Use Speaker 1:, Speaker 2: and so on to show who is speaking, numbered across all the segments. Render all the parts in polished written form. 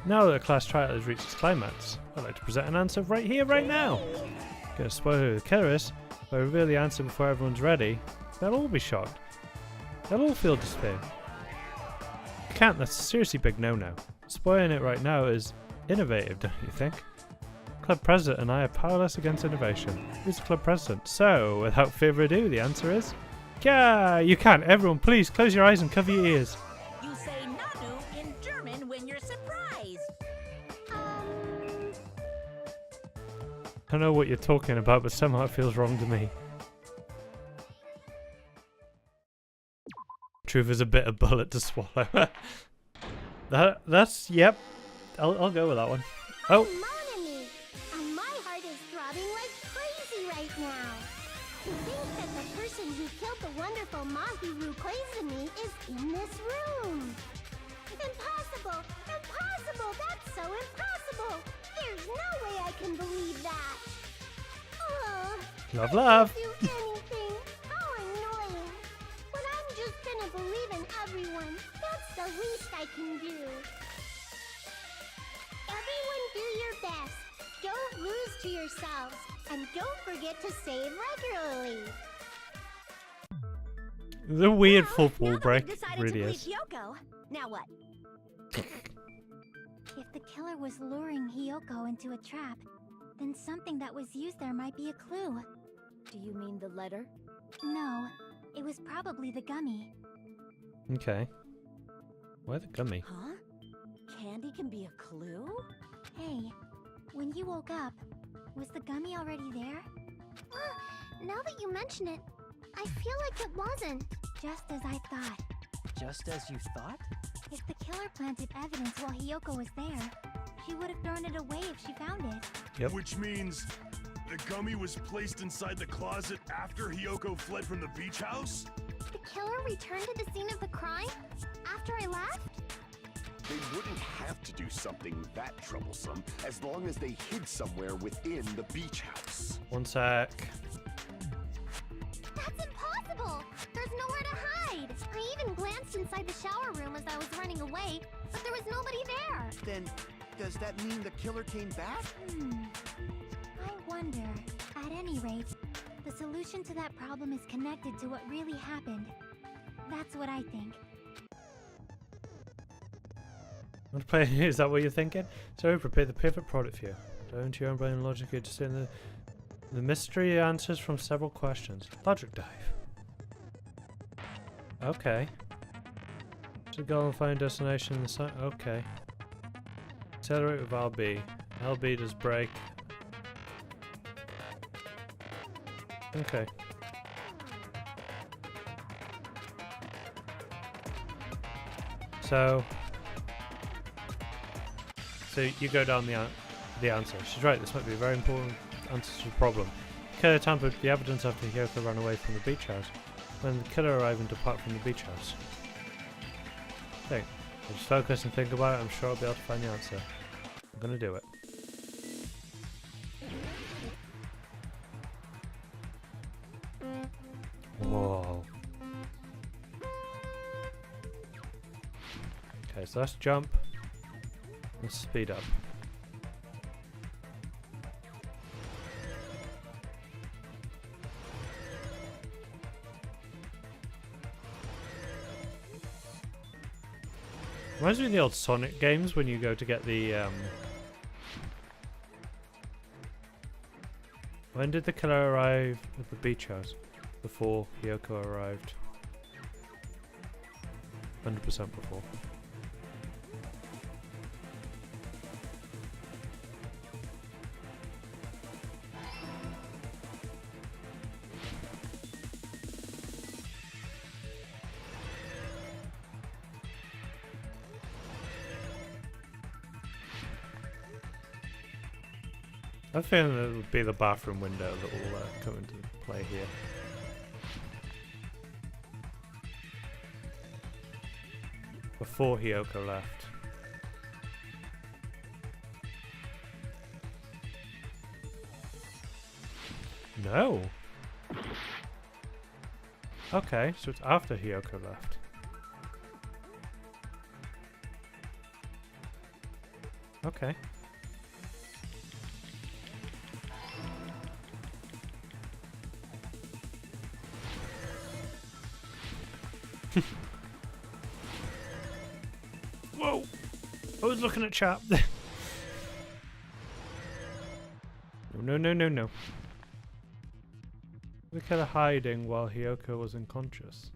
Speaker 1: Now that the class trial has reached its climax, I'd like to present an answer right here, right now. Gonna spoil who the killer is. If I reveal the answer before everyone's ready, they'll all be shocked. They'll all feel despair. You can't, that's a seriously big no-no. Spoiling it right now is innovative, don't you think? Club president and I are powerless against innovation. Who's the club president? So, without further ado, the answer is... Yeah, you can. Everyone, please close your eyes and cover your ears.
Speaker 2: You say Nanu in German when you're surprised.
Speaker 1: I don't know what you're talking about, but somehow it feels wrong to me. Truth is a bitter bullet to swallow. That's, yep. I'll go with that one. Oh.
Speaker 3: And my heart is throbbing like crazy right now. To think that the person who killed the wonderful Mahiru Koizumi is in this room. Impossible! Impossible! That's so impossible! There's no way I can believe that. Oh,
Speaker 1: Love,
Speaker 3: I
Speaker 1: love.
Speaker 3: can't do anything. How annoying. But I'm just gonna believe in everyone. That's the least I can do. Everyone do your best. Don't lose to yourselves. And don't forget to save regularly.
Speaker 1: The weird
Speaker 2: Well,
Speaker 1: football
Speaker 2: now that
Speaker 1: break
Speaker 2: we've decided
Speaker 1: really
Speaker 2: to believe
Speaker 1: is.
Speaker 2: Hyoko, now what?
Speaker 4: If the killer was luring Hyoko into a trap, then something that was used there might be a clue.
Speaker 2: Do you mean the letter?
Speaker 4: No, it was probably the gummy.
Speaker 1: Okay. Why the gummy?
Speaker 2: Huh? Candy can be a clue?
Speaker 4: Hey, when you woke up, was the gummy already there?
Speaker 3: Now that you mention it, I feel like it wasn't.
Speaker 4: Just as I thought.
Speaker 5: Just as you thought?
Speaker 4: If the killer planted evidence while Hyoko was there, she would have thrown it away if she found it.
Speaker 1: Yep.
Speaker 6: Which means the gummy was placed inside the closet after Hyoko fled from the beach house?
Speaker 3: The killer returned to the scene of the crime after I left?
Speaker 7: They wouldn't have to do something that troublesome as long as they hid somewhere within the beach house.
Speaker 1: One sec.
Speaker 3: That's impossible! There's nowhere to hide! I even glanced inside the shower room as I was running away, but there was nobody there!
Speaker 5: Then, does that mean the killer came back?
Speaker 4: I wonder. At any rate, the solution to that problem is connected to what really happened. That's what I think.
Speaker 1: Want to play? Is that what you're thinking? So prepare the perfect product for you. Down to your own brain and logic, you discern the mystery answers from several questions. Logic dive. Okay. So go and find destination in the sun. Okay. Accelerate with LB. LB does brake. Okay. So you go down the answer. She's right, this might be a very important answer to the problem. The killer tampered with the evidence after Hyoko ran away from the beach house. When the killer arrived and depart from the beach house. Okay, I'll just focus and think about it. I'm sure I'll be able to find the answer. I'm gonna do it. Whoa. Okay, so let's jump. Let's speed up. Reminds me of the old Sonic games when you go to get the When did the killer arrive at the beach house? Before Hyoko arrived. 100% before. I feel it would be the bathroom window that will come into play here. Before Hyoko left. No. Okay, so it's after Hyoko left. Okay. Whoa! I was looking at chat. No, no, no, no. Look at her hiding while Hiyoko was unconscious.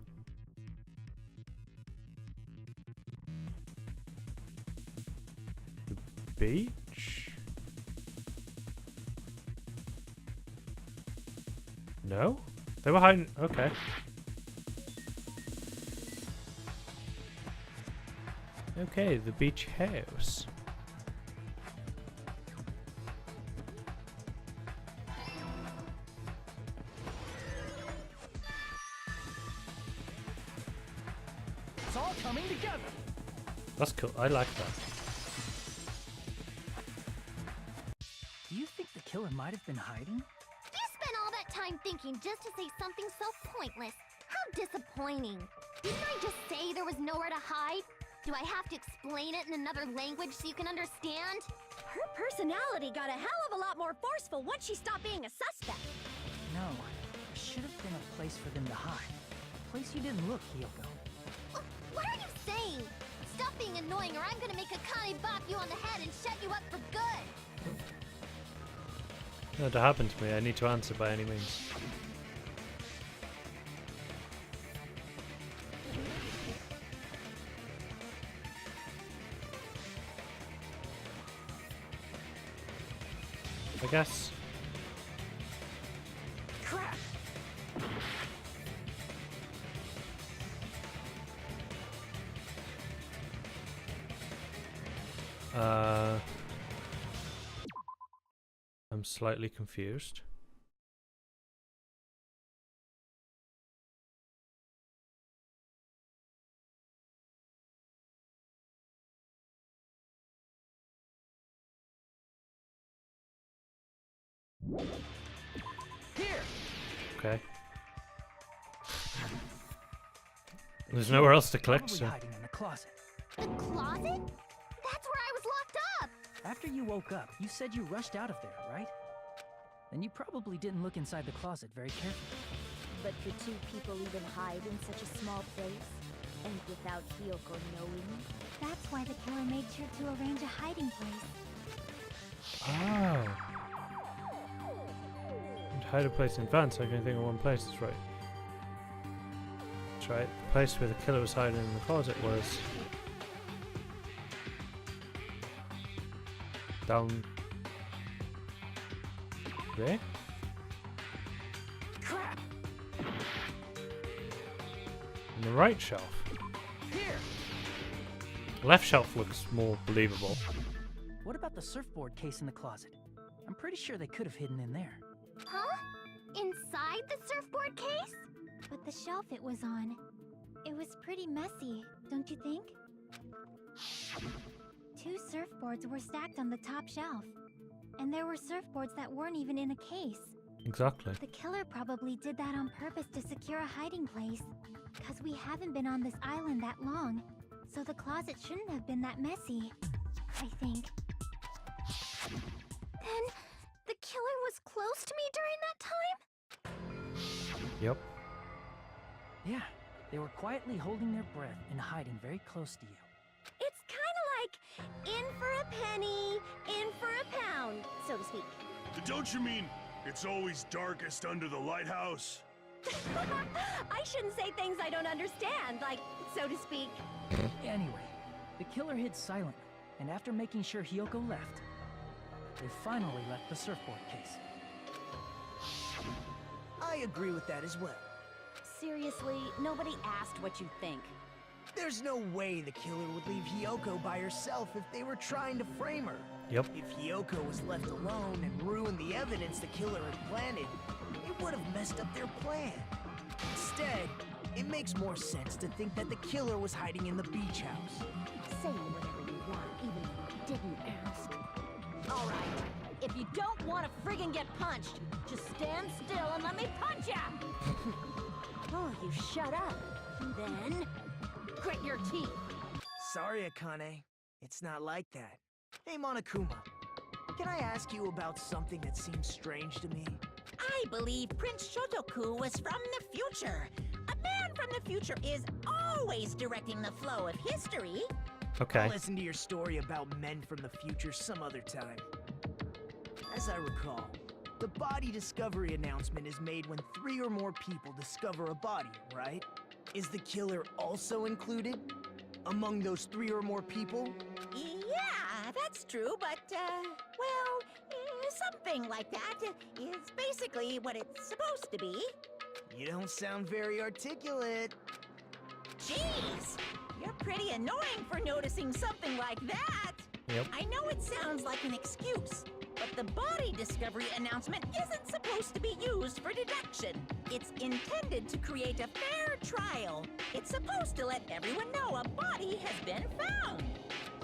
Speaker 1: The beach? No? They were hiding. Okay. Okay, the beach house.
Speaker 5: It's all coming together.
Speaker 1: That's cool. I like that.
Speaker 5: Do you think the killer might have been hiding?
Speaker 3: You spent all that time thinking just to say something so pointless. How disappointing. Didn't I just say there was nowhere to hide? Do I have to explain it in another language so you can understand?
Speaker 2: Her personality got a hell of a lot more forceful once she stopped being a suspect.
Speaker 5: No, there should have been a place for them to hide. A place you didn't look, Hiyoko.
Speaker 3: What are you saying? Stop being annoying or I'm gonna make Akane bop you on the head and shut you up for good!
Speaker 1: No, that happened to me. I need to answer by any means. I guess.
Speaker 5: Crap!
Speaker 1: I'm slightly confused.
Speaker 5: Here!
Speaker 1: Okay. There's nowhere else to click,
Speaker 5: Probably
Speaker 1: so.
Speaker 5: hiding in the closet.
Speaker 3: The closet? That's where I was locked up!
Speaker 5: After you woke up, you said you rushed out of there, right? Then you probably didn't look inside the closet very carefully.
Speaker 2: But could two people even hide in such a small place? And without Hiyoko knowing?
Speaker 4: That's why the killer made sure to arrange a hiding place.
Speaker 1: Oh. And hide a place in advance. I can think of one place. That's right. That's right. The place where the killer was hiding in the closet was down there.
Speaker 5: Crap!
Speaker 1: On the right shelf.
Speaker 5: Here!
Speaker 1: Left shelf looks more believable.
Speaker 5: What about the surfboard case in the closet? I'm pretty sure they could have hidden in there.
Speaker 3: Huh? Inside the surfboard case?
Speaker 4: But the shelf it was on, it was pretty messy, don't you think? Two surfboards were stacked on the top shelf. And there were surfboards that weren't even in a case.
Speaker 1: Exactly.
Speaker 4: The killer probably did that on purpose to secure a hiding place. Cause we haven't been on this island that long. So the closet shouldn't have been that messy, I think.
Speaker 3: Then, the killer was close to me during that time?
Speaker 1: Yep.
Speaker 5: Yeah, they were quietly holding their breath and hiding very close to you.
Speaker 2: It's kinda like in for a penny, in for a pound, so to speak.
Speaker 6: Don't you mean it's always darkest under the lighthouse?
Speaker 2: I shouldn't say things I don't understand, like, so to speak.
Speaker 5: Anyway, the killer hid silently, and after making sure Hiyoko left, they finally left the surfboard case.
Speaker 8: I agree with that as well.
Speaker 2: Seriously, nobody asked what you think.
Speaker 8: There's no way the killer would leave Hiyoko by herself if they were trying to frame her.
Speaker 1: Yep.
Speaker 8: If Hiyoko was left alone and ruined the evidence the killer had planted, it would have messed up their plan. Instead, it makes more sense to think that the killer was hiding in the beach house.
Speaker 2: Say whatever you want, even if you didn't ask. Alright, if you don't want to friggin' get punched, just stand still and let me punch ya! Oh, you shut up. Then, grit your teeth.
Speaker 8: Sorry, Akane. It's not like that. Hey, Monokuma. Can I ask you about something that seems strange to me?
Speaker 2: I believe Prince Shotoku was from the future. A man from the future is always directing the flow of history.
Speaker 1: Okay.
Speaker 8: I'll listen to your story about men from the future some other time. As I recall, the body discovery announcement is made when 3 or more people discover a body, right? Is the killer also included among those 3 or more people?
Speaker 2: Yeah, that's true, but, something like that is basically what it's supposed to be.
Speaker 8: You don't sound very articulate.
Speaker 2: Jeez, you're pretty annoying for noticing something like that.
Speaker 1: Yep.
Speaker 2: I know it sounds like an excuse, but the body discovery announcement isn't supposed to be used for deduction. It's intended to create a fair trial. It's supposed to let everyone know a body has been found.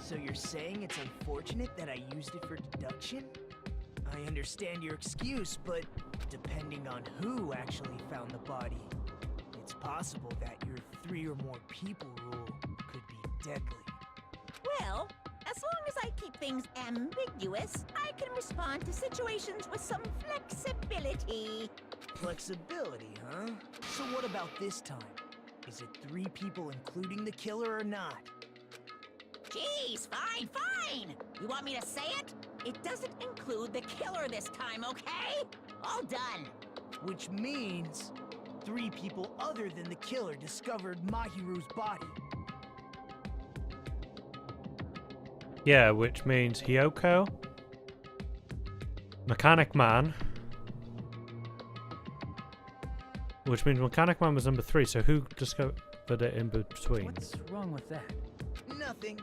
Speaker 8: So you're saying it's unfortunate that I used it for deduction? I understand your excuse, but depending on who actually found the body, it's possible that your 3 or more people rule could be deadly.
Speaker 2: Well, as long as I keep things ambiguous, I can respond to situations with some flexibility.
Speaker 8: Flexibility, huh? So what about this time? Is it 3 people including the killer or not?
Speaker 2: Jeez, fine. You want me to say it? It doesn't include the killer this time, okay? All done.
Speaker 8: Which means 3 people other than the killer discovered Mahiru's body.
Speaker 1: Yeah, which means Hiyoko, Mechanic Man, which means Mechanic Man was number 3, so who discovered it in between?
Speaker 5: What's wrong with that?
Speaker 8: Nothing.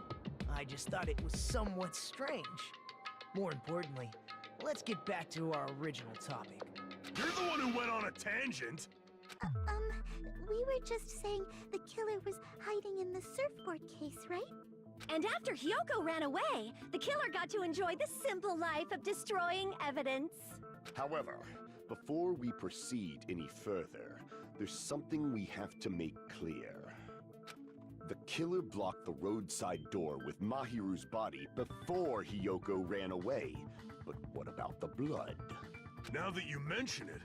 Speaker 8: I just thought it was somewhat strange. More importantly, let's get back to our original topic.
Speaker 6: You're the one who went on a tangent.
Speaker 3: We were just saying the killer was hiding in the surfboard case, right?
Speaker 9: And after Hiyoko ran away, the killer got to enjoy the simple life of destroying evidence.
Speaker 7: However, before we proceed any further, there's something we have to make clear. The killer blocked the roadside door with Mahiru's body before Hiyoko ran away. But what about the blood?
Speaker 6: Now that you mention it,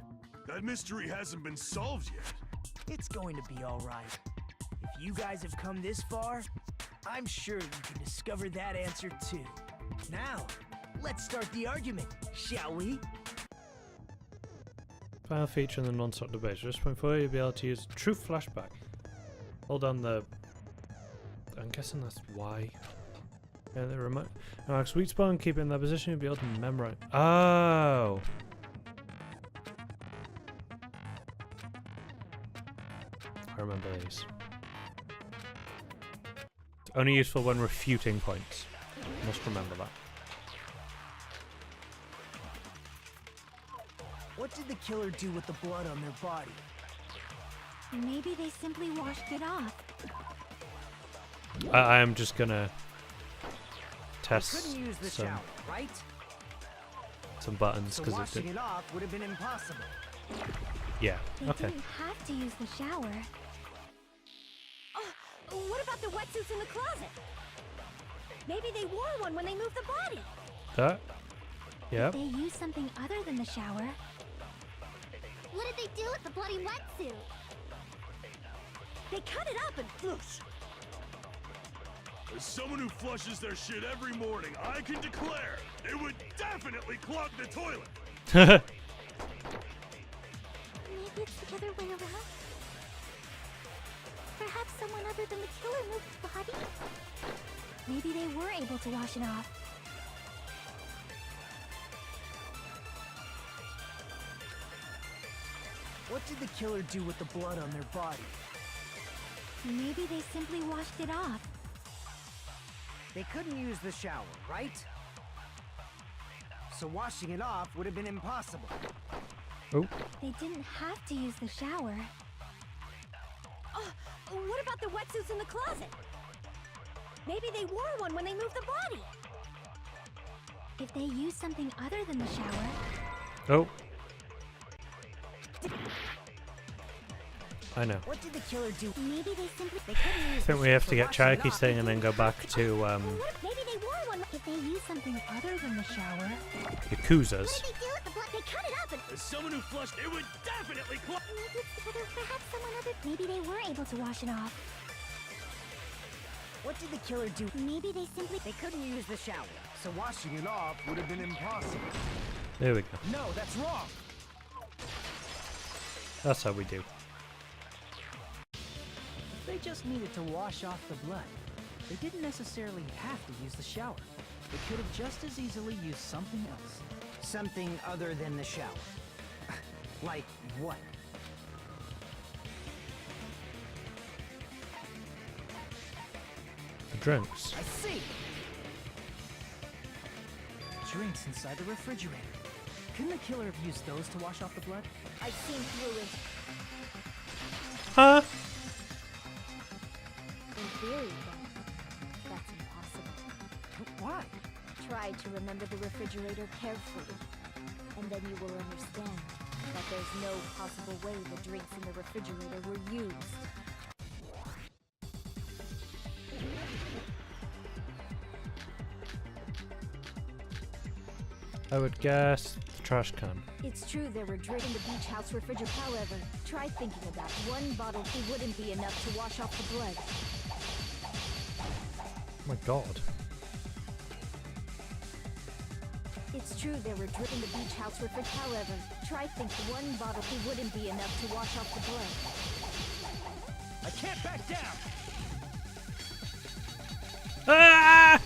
Speaker 6: that mystery hasn't been solved yet.
Speaker 8: It's going to be all right. If you guys have come this far, I'm sure you can discover that answer too. Now, let's start the argument, shall we?
Speaker 1: Final feature in the non-stop debate. Just point forward, you'll be able to use true flashback. Hold on the... I'm guessing that's Y. Yeah, the remote. Now, sweet spot and keep it in that position, you'll be able to memorize. Oh! I remember these. It's only useful when refuting points. Must remember that.
Speaker 8: What did the killer do with the blood on their body?
Speaker 4: Maybe they simply washed it off.
Speaker 1: I am just gonna
Speaker 8: They
Speaker 1: test
Speaker 8: couldn't use the
Speaker 1: some,
Speaker 8: shower, right?
Speaker 1: some buttons
Speaker 8: So
Speaker 1: because it
Speaker 8: washing
Speaker 1: did.
Speaker 8: it off would have been impossible.
Speaker 1: Yeah.
Speaker 4: They
Speaker 1: Okay.
Speaker 4: didn't have to use the shower.
Speaker 9: Oh, what about the wetsuits in the closet? Maybe they wore one when they moved the body.
Speaker 1: That. Yep.
Speaker 4: They used something other than the shower.
Speaker 3: What did they do with the bloody wetsuit?
Speaker 9: They cut it up and whoosh.
Speaker 6: As someone who flushes their shit every morning, I can declare it would definitely clog the toilet.
Speaker 3: Maybe it's the other way around. Perhaps someone other than the killer moved the body?
Speaker 4: Maybe they were able to wash it off.
Speaker 8: What did the killer do with the blood on their body?
Speaker 4: Maybe they simply washed it off.
Speaker 10: They couldn't use the shower, right? So washing it off would have been impossible.
Speaker 1: Oh.
Speaker 4: They didn't have to use the shower.
Speaker 9: Oh, what about the wetsuits in the closet? Maybe they wore one when they moved the body.
Speaker 4: If they used something other than the shower,
Speaker 1: Oh. I know.
Speaker 8: What did the killer do?
Speaker 3: Maybe they simply...
Speaker 10: They couldn't
Speaker 1: I
Speaker 10: use
Speaker 1: think
Speaker 10: the
Speaker 1: we have
Speaker 10: so
Speaker 1: to get
Speaker 10: washing it
Speaker 1: Cherokee
Speaker 10: off-
Speaker 1: thing and then go back to
Speaker 3: Maybe they wore one. If they used
Speaker 5: something other than the shower.
Speaker 1: Yakuzas.
Speaker 3: What did they do with the blood? They cut it up and...
Speaker 6: As someone who flushed, it would definitely clog.
Speaker 4: Maybe it's other, perhaps someone other. Maybe they were able to wash it off.
Speaker 10: What did the killer do?
Speaker 4: Maybe they simply.
Speaker 10: They couldn't use the shower, so washing it off would have been impossible.
Speaker 1: There we go.
Speaker 5: No, that's wrong.
Speaker 1: That's how we do.
Speaker 5: They just needed to wash off the blood. They didn't necessarily have to use the shower. They could have just as easily used something else.
Speaker 10: Something other than the shower. Like what?
Speaker 1: The drinks.
Speaker 5: I see! Drinks inside the refrigerator. Couldn't the killer have used those to wash off the blood?
Speaker 2: I've seen through it.
Speaker 1: Huh?
Speaker 2: In theory, then, that's impossible.
Speaker 5: Why?
Speaker 2: Try to remember the refrigerator carefully, and then you will understand that there's no possible way the drinks in the refrigerator were used.
Speaker 1: I would guess the trash can.
Speaker 2: It's true there were drinks in the beach house refrigerator. However, try thinking about it. One bottle wouldn't be enough to wash off the blood.
Speaker 1: Oh my god.
Speaker 2: It's true there were drinks in the beach house refrigerator. However, try thinking one bottle wouldn't be enough to wash off the blood.
Speaker 5: I can't back down!
Speaker 1: Ah!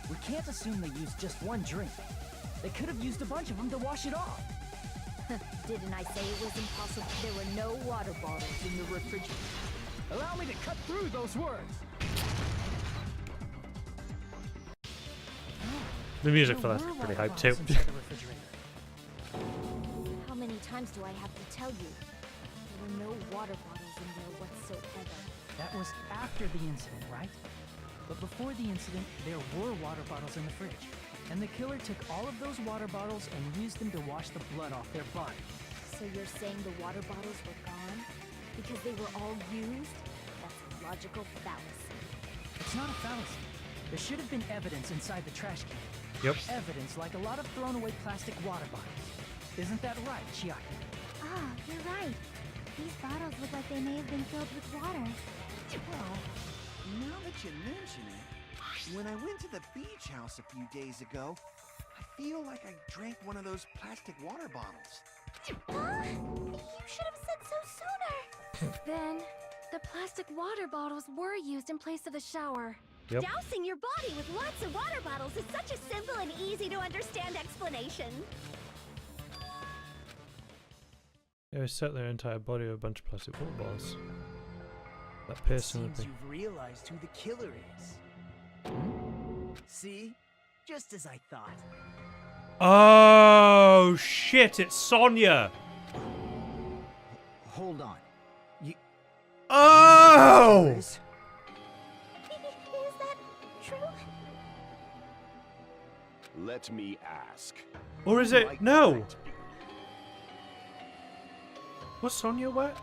Speaker 5: We can't assume they used just one drink. They could have used a bunch of them to wash it off.
Speaker 2: Didn't I say it was impossible? There were no water bottles in the refrigerator.
Speaker 5: Allow me to cut through those words.
Speaker 1: The music for
Speaker 5: There
Speaker 1: that's
Speaker 5: were
Speaker 1: pretty
Speaker 5: water
Speaker 1: hype too.
Speaker 5: bottles inside the refrigerator.
Speaker 2: How many times do I have to tell you? There were no water bottles in there whatsoever.
Speaker 5: That was after the incident, right? But before the incident, there were water bottles in the fridge. And the killer took all of those water bottles and used them to wash the blood off their body.
Speaker 2: So you're saying the water bottles were gone? Because they were all used? That's a logical fallacy.
Speaker 5: It's not a fallacy. There should have been evidence inside the trash can.
Speaker 1: Yep.
Speaker 5: Evidence like a lot of thrown away plastic water bottles. Isn't that right, Chiaki?
Speaker 4: Ah, you're right. These bottles look like they may have been filled with water.
Speaker 11: Well, now that you mention it, when I went to the beach house a few days ago, I feel like I drank one of those plastic water bottles.
Speaker 9: You should have said so sooner. Then, the plastic water bottles were used in place of the shower.
Speaker 1: Yep.
Speaker 3: Dousing your body with lots of water bottles is such a simple and easy to understand explanation.
Speaker 1: They would set their entire body with a bunch of plastic water bottles. That person would
Speaker 8: Seems
Speaker 1: be.
Speaker 8: you've realized who the killer is. See? Just as I thought.
Speaker 1: Oh shit! It's Sonya.
Speaker 10: Hold on.
Speaker 1: Oh!
Speaker 3: Is that true?
Speaker 7: Let me ask.
Speaker 1: Or is it no? Was Sonya wet?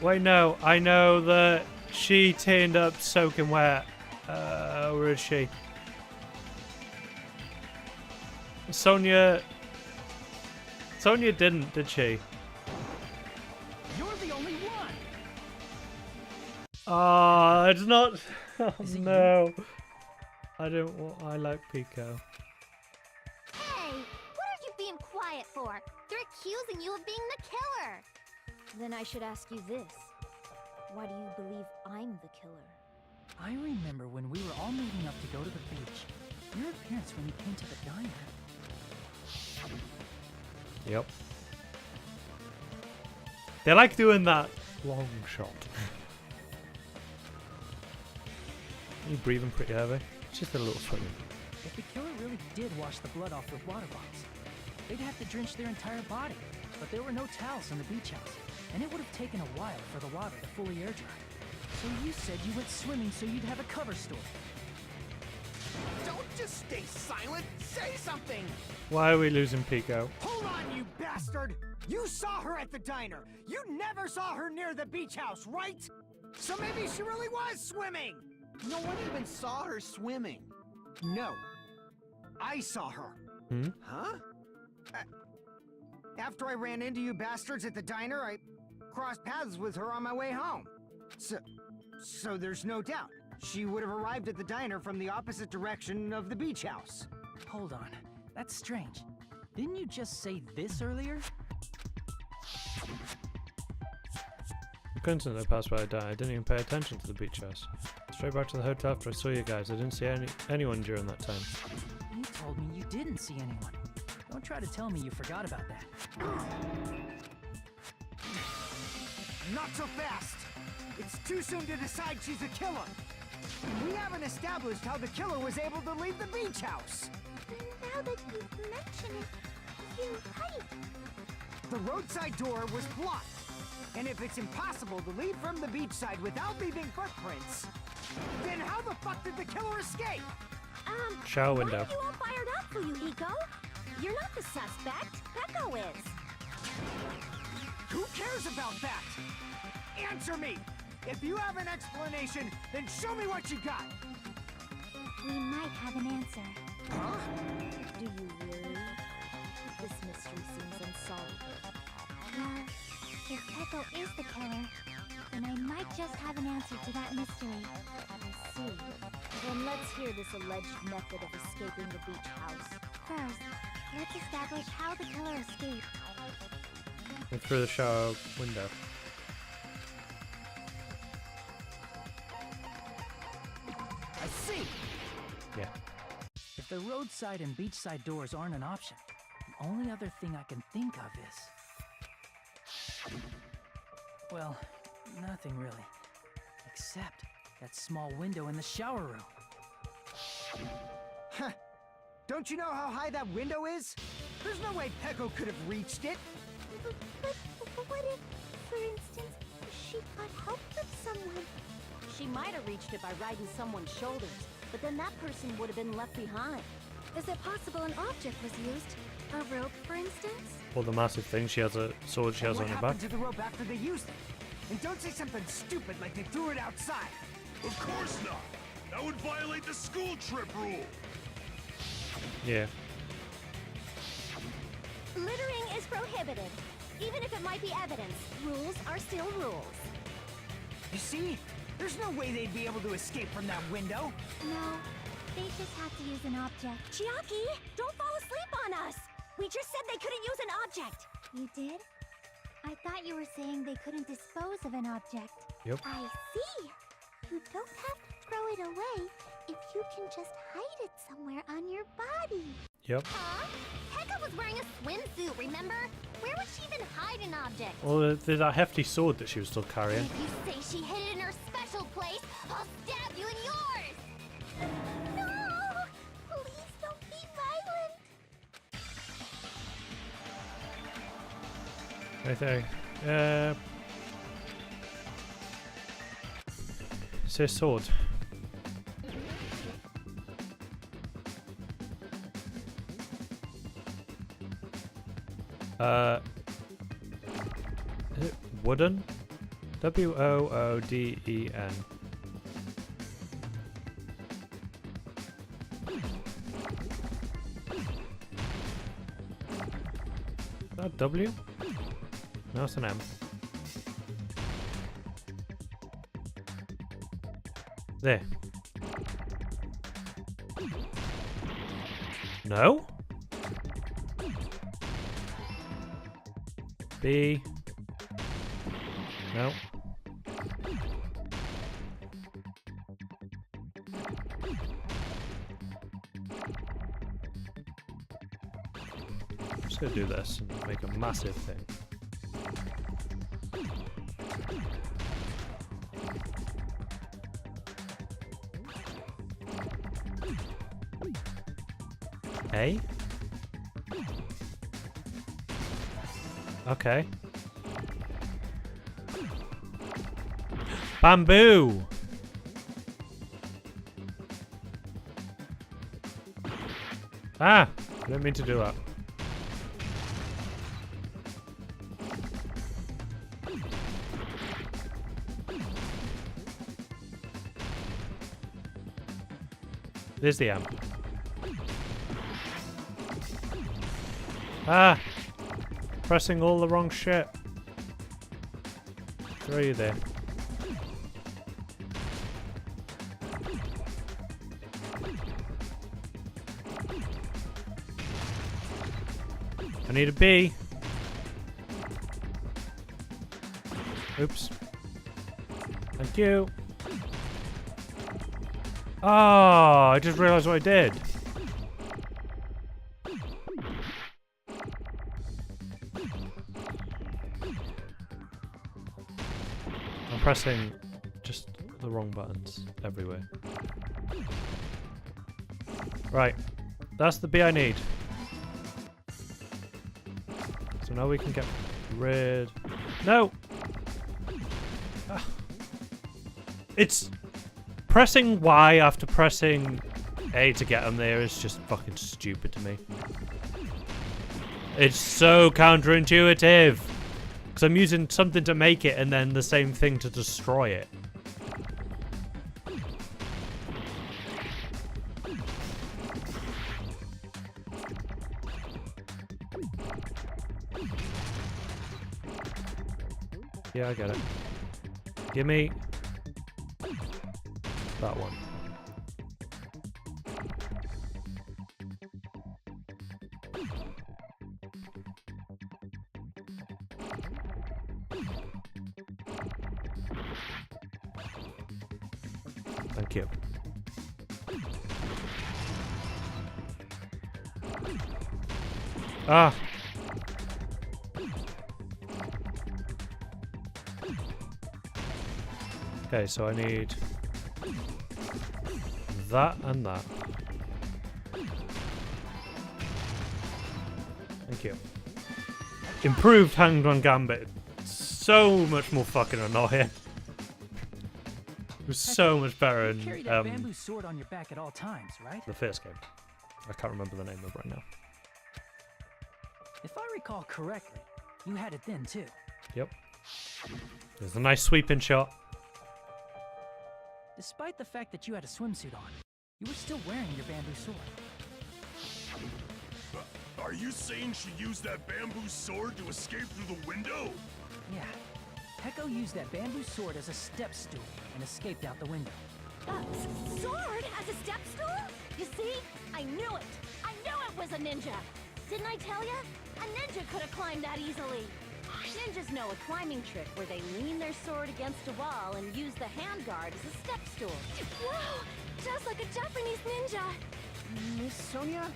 Speaker 1: Wait, no. I know that she turned up soaking wet. Where is she? Sonya didn't, did she?
Speaker 5: You're the only one!
Speaker 1: Ah, it's not. Oh
Speaker 5: Is it you?
Speaker 1: no. I don't want. I like Pico.
Speaker 3: Hey, what are you being quiet for? They're accusing you of being the killer.
Speaker 2: Then I should ask you this. Why do you believe I'm the killer?
Speaker 5: I remember when we were all meeting up to go to the beach. Your appearance when you came to the diner.
Speaker 1: Yep. They like doing that long shot. You breathing pretty heavy. It's just a little funny.
Speaker 5: If the killer really did wash the blood off with water bottles, they'd have to drench their entire body. But there were no towels in the beach house, and it would have taken a while for the water to fully air dry. So you said you went swimming so you'd have a cover story.
Speaker 11: Don't just stay silent! Say something!
Speaker 1: Why are we losing Pico?
Speaker 10: Hold on, you bastard! You saw her at the diner. You never saw her near the beach house, right? So maybe she really was swimming.
Speaker 11: No one even saw her swimming.
Speaker 10: No. I saw her.
Speaker 1: Hmm?
Speaker 11: Huh?
Speaker 10: After I ran into you bastards at the diner, I crossed paths with her on my way home. So there's no doubt. She would have arrived at the diner from the opposite direction of the beach house.
Speaker 5: Hold on. That's strange. Didn't you just say this earlier?
Speaker 1: The coincidence I passed by a diner. I didn't even pay attention to the beach house. Straight back to the hotel after I saw you guys. I didn't see anyone during that time.
Speaker 5: You told me you didn't see anyone. Don't try to tell me you forgot about that.
Speaker 10: Not so fast! It's too soon to decide she's a killer. We haven't established how the killer was able to leave the beach house.
Speaker 3: Now that you've mentioned it, you're right.
Speaker 10: The roadside door was blocked. And if it's impossible to leave from the beachside without leaving footprints, then how the fuck did the killer escape?
Speaker 1: Shower
Speaker 9: Why
Speaker 1: window.
Speaker 9: are you all fired up for you, Hiko? You're not the suspect. Peko is.
Speaker 10: Who cares about that? Answer me! If you have an explanation, then show me what you got!
Speaker 4: We might have an answer.
Speaker 10: Huh?
Speaker 2: Do you really? This mystery seems unsolvable.
Speaker 4: Well, if Peko is the killer, then I might just have an answer to that mystery.
Speaker 2: I see. Then let's hear this alleged method of escaping the beach house.
Speaker 4: First, let's establish how the killer escaped.
Speaker 1: Went through the shower window.
Speaker 5: I see!
Speaker 1: Yeah.
Speaker 5: If the roadside and beachside doors aren't an option, the only other thing I can think of is... well, nothing really. Except that small window in the shower room.
Speaker 10: Huh. Don't you know how high that window is? There's no way Peko could have reached it.
Speaker 3: But what if, for instance, she got help from someone?
Speaker 2: She might have reached it by riding someone's shoulders, but then that person would have been left behind.
Speaker 9: Is it possible an object was used? A rope, for instance?
Speaker 1: Or the massive thing. She has a sword she has
Speaker 10: What
Speaker 1: on her
Speaker 10: happened
Speaker 1: back.
Speaker 10: to the rope after they used it? And don't say something stupid like they threw it outside.
Speaker 6: Of course not! That would violate the school trip rule!
Speaker 1: Yeah.
Speaker 9: Littering is prohibited. Even if it might be evidence, rules are still rules.
Speaker 10: You see? There's no way they'd be able to escape from that window.
Speaker 4: No, they just have to use an object.
Speaker 9: Chiaki, don't fall asleep on us! We just said they couldn't use an object!
Speaker 4: You did? I thought you were saying they couldn't dispose of an object.
Speaker 1: Yep.
Speaker 3: I see. You don't have to throw it away if you can just hide it somewhere on your body.
Speaker 1: Yep.
Speaker 3: Huh? Pekka was wearing a swimsuit, remember? Where would she even hide an object?
Speaker 1: Well, there's that hefty sword that she was still carrying.
Speaker 3: If you say she hid it in her special place, I'll stab you in yours! No! Please don't be violent!
Speaker 1: Right there. Say sword. Is it wooden? W-O-O-D-E-N. Is that W? No, it's an M. There. No? B. No. I'm just gonna do this and make a massive thing. A? Okay. Bamboo! Ah! I didn't mean to do that. There's the amp. Ah! Pressing all the wrong shit. Throw you there. I need a B. Oops. Thank you. Oh, I just realized what I did. I'm pressing just the wrong buttons everywhere. Right. That's the B I need. So now we can get rid... No! Ah. It's... Pressing Y after pressing A to get them there is just fucking stupid to me. It's so counterintuitive! Because I'm using something to make it and then the same thing to destroy it. Yeah, I get it. Give me that one. Thank you. Ah! Okay, so I need that and that. Thank you. Improved Hangman Gambit. So much more fucking annoying. It was so much better in
Speaker 5: Carry that bamboo sword on your back at all times, right?
Speaker 1: the first game. I can't remember the name of it right now.
Speaker 5: If I recall correctly, you had it then too.
Speaker 1: Yep. There's a nice sweeping shot.
Speaker 5: Despite the fact that you had a swimsuit on, you were still wearing your bamboo sword.
Speaker 6: Are you saying she used that bamboo sword to escape through the window?
Speaker 5: Yeah. Peko used that bamboo sword as a step stool and escaped out the window.
Speaker 2: Sword as a step stool? You see? I knew it! I knew it was a ninja! Didn't I tell ya? A ninja could have climbed that easily. Ninjas know a climbing trick where they lean their sword against a wall and use the handguard as a step stool.
Speaker 9: Wow! Just like a Japanese ninja!
Speaker 11: Miss Sonia,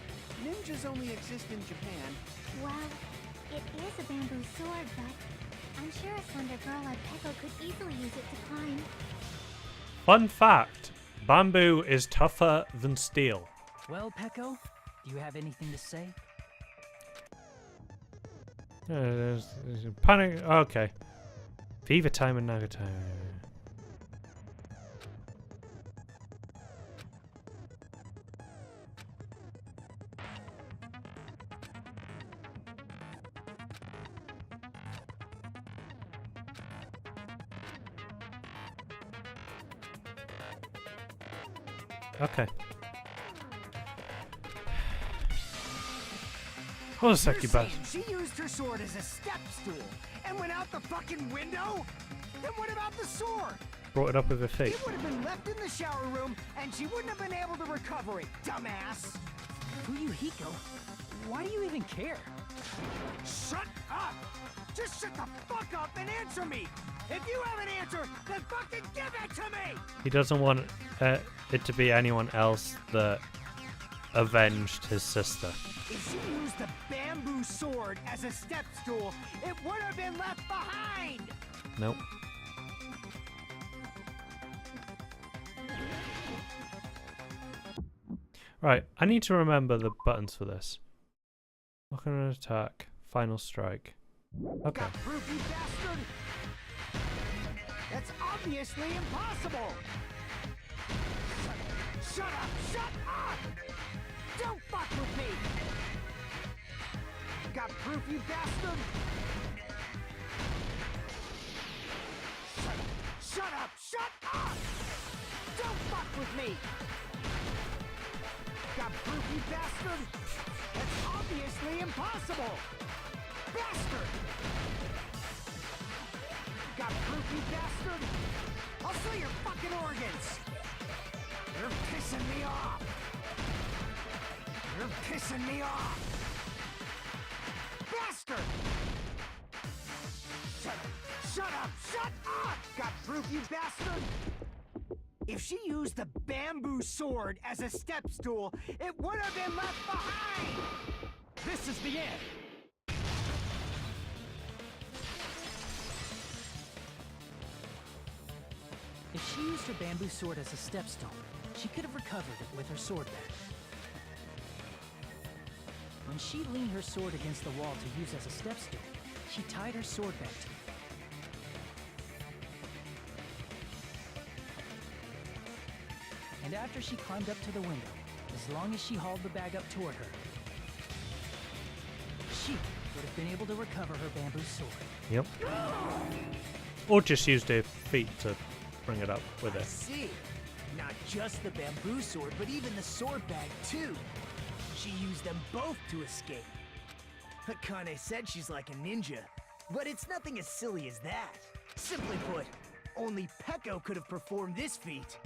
Speaker 11: ninjas only exist in Japan.
Speaker 4: Well, it is a bamboo sword, but I'm sure a slender girl like Peko could easily use it to climb.
Speaker 1: Fun fact, bamboo is tougher than steel.
Speaker 5: Well, Peko, do you have anything to say?
Speaker 1: There's panic. Okay. Fever time and Naga time. Okay. Hold a sec, you
Speaker 10: You're
Speaker 1: bastard.
Speaker 10: saying she used her sword as a step stool and went out the fucking window? Then what about the sword?
Speaker 1: Brought it up with her feet.
Speaker 10: It would have been left in the shower room and she wouldn't have been able to recover it, dumbass!
Speaker 5: Fuyuhiko, why do you even care?
Speaker 10: Shut up! Just shut the fuck up and answer me! If you have an answer, then fucking give it to me!
Speaker 1: He doesn't want it to be anyone else that avenged his sister.
Speaker 10: If she used the bamboo sword as a step stool, it would have been left behind!
Speaker 1: Nope. Right, I need to remember the buttons for this. Lock on an attack. Final strike. Okay.
Speaker 10: Got proof, you bastard? That's obviously impossible! Shut up! Shut up! Don't fuck with me! Got proof, you bastard? Shut up! Shut up! Shut up! Don't fuck with me! you bastard! That's obviously impossible! Bastard! Got proof, you bastard? I'll sell your fucking organs! You're pissing me off! You're pissing me off! Bastard! Shut up! Shut up! Got proof, you bastard? If she used the bamboo sword as a step stool, it would have been left behind! This is the end!
Speaker 5: If she used her bamboo sword as a stepstone, she could have recovered it with her sword bag. When she leaned her sword against the wall to use as a stepstone, she tied her sword back to it. And after she climbed up to the window, as long as she hauled the bag up toward her, she would have been able to recover her bamboo sword.
Speaker 1: Yep. Or just used her feet to bring it up with her.
Speaker 8: I see. Not just the bamboo sword, but even the sword bag, too. She used them both to escape. Akane said she's like a ninja, but it's nothing as silly as that. Simply put, only Peko could have performed this feat.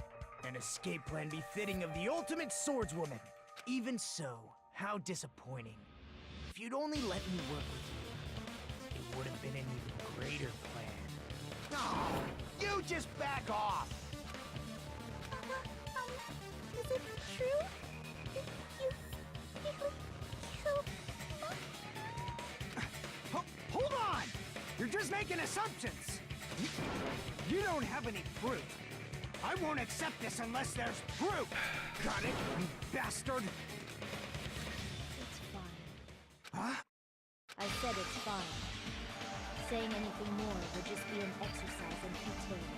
Speaker 8: An escape plan befitting of the ultimate swordswoman. Even so, how disappointing. If you'd only let me work with you, it would have been an even greater plan. Oh, you just back off!
Speaker 3: Is it true?
Speaker 10: Hold on! You're just making assumptions! You don't have any proof. I won't accept this unless there's proof! Got it, you bastard?
Speaker 2: It's fine.
Speaker 10: Huh?
Speaker 2: I said it's fine. Saying anything more would just be an exercise in futility.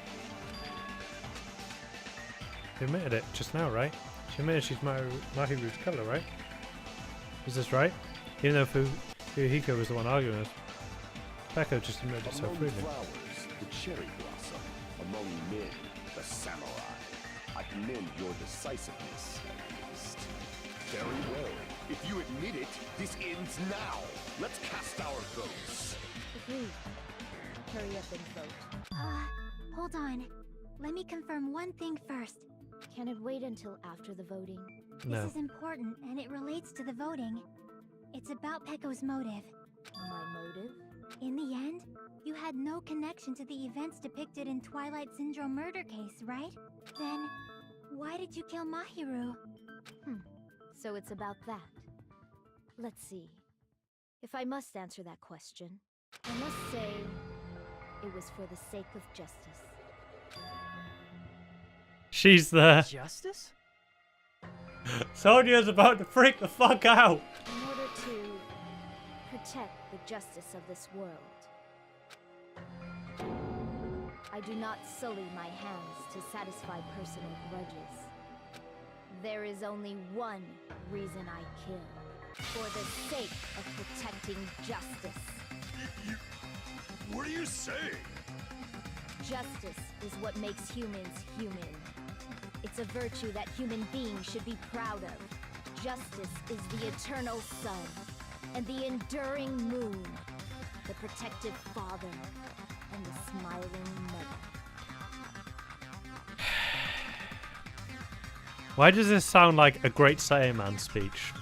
Speaker 1: She admitted it just now, right? She admitted she's Mahiru's killer, right? Is this right? Even though Fuhiko was the one arguing this, Peko just admitted it so
Speaker 7: Among
Speaker 1: freely.
Speaker 7: flowers, the cherry blossom. Among men, the samurai. I commend your decisiveness, at least. Very well. If you admit it, this ends now. Let's cast our votes.
Speaker 2: Agreed. Hurry up and vote.
Speaker 4: Hold on. Let me confirm one thing first.
Speaker 2: Can it wait until after the voting?
Speaker 1: No.
Speaker 4: This is important, and it relates to the voting. It's about Peko's motive.
Speaker 2: My motive?
Speaker 4: In the end, you had no connection to the events depicted in Twilight Syndrome murder case, right? Then, why did you kill Mahiru?
Speaker 2: So it's about that. Let's see. If I must answer that question, I must say it was for the sake of justice.
Speaker 1: She's there.
Speaker 5: Justice?
Speaker 1: Sonia's about to freak the fuck out.
Speaker 2: In order to protect the justice of this world. I do not sully my hands to satisfy personal grudges. There is only one reason I kill. For the sake of protecting justice.
Speaker 6: What are you saying?
Speaker 2: Justice is what makes humans human. It's a virtue that human beings should be proud of. Justice is the eternal sun and the enduring moon, the protective father and the smiling mother.
Speaker 1: Why does this sound like a Great Saiyaman speech?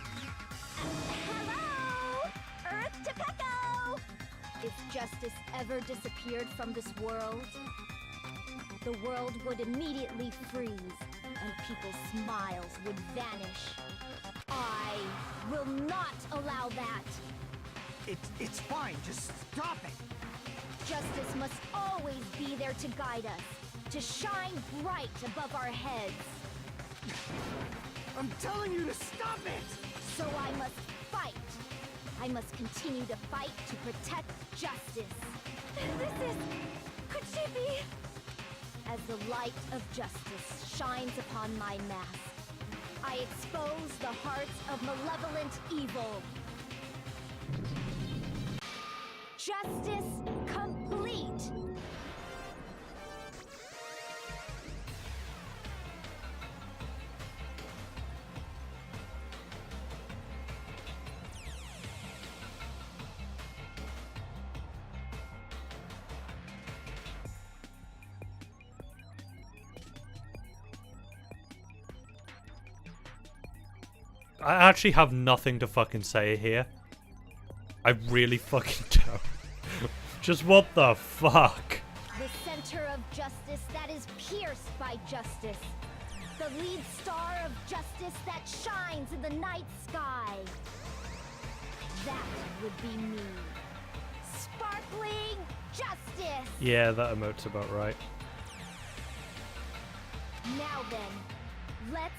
Speaker 2: Hello! Earth to Peko! If justice ever disappeared from this world, the world would immediately freeze and people's smiles would vanish. I will not allow that!
Speaker 10: It's fine, just stop it!
Speaker 2: Justice must always be there to guide us, to shine bright above our heads.
Speaker 10: I'm telling you to stop it!
Speaker 2: So I must fight. I must continue to fight to protect justice. Could she be? As the light of justice shines upon my mask, I expose the hearts of malevolent evil. Justice complete!
Speaker 1: I actually have nothing to fucking say here. I really fucking don't. Just what the fuck?
Speaker 2: The center of justice that is pierced by justice. The lead star of justice that shines in the night sky. That would be me. Sparkling justice!
Speaker 1: Yeah, that emote's about right.
Speaker 2: Now then, let's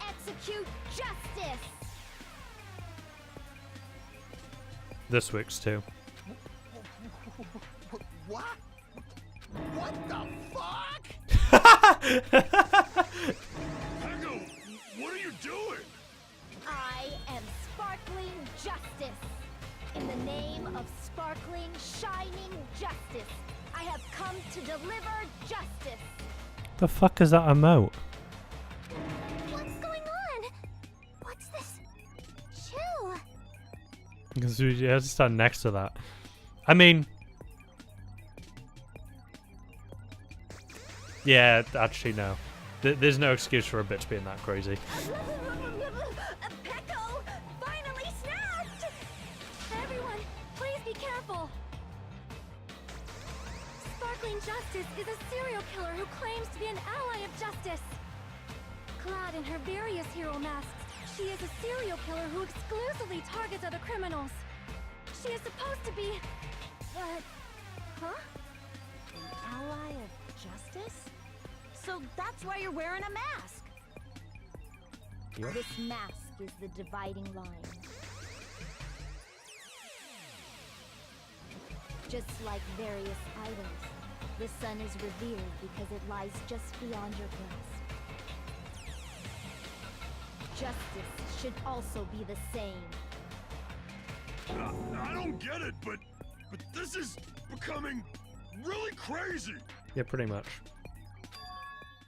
Speaker 2: execute justice!
Speaker 1: This works too.
Speaker 11: What? What the fuck?
Speaker 6: Echo, what are you doing?
Speaker 2: I am sparkling justice. In the name of sparkling, shining justice, I have come to deliver justice.
Speaker 1: The fuck is that emote?
Speaker 3: What's going on? What's this? Chill.
Speaker 1: Because we had to stand next to that. I mean... Yeah, actually no. There's no excuse for a bitch being that crazy.
Speaker 9: Pecco finally snapped! Everyone, please be careful. Sparkling Justice is a serial killer who claims to be an ally of justice. Clad in her various hero masks, she is a serial killer who exclusively targets other criminals. She is supposed to be...
Speaker 2: Huh? An ally of justice? So that's why you're wearing a mask.
Speaker 1: Yep.
Speaker 2: This mask is the dividing line. Just like various idols, the sun is revered because it lies just beyond your grasp. Justice should also be the same.
Speaker 6: I don't get it, but this is becoming really crazy.
Speaker 1: Yeah, pretty much.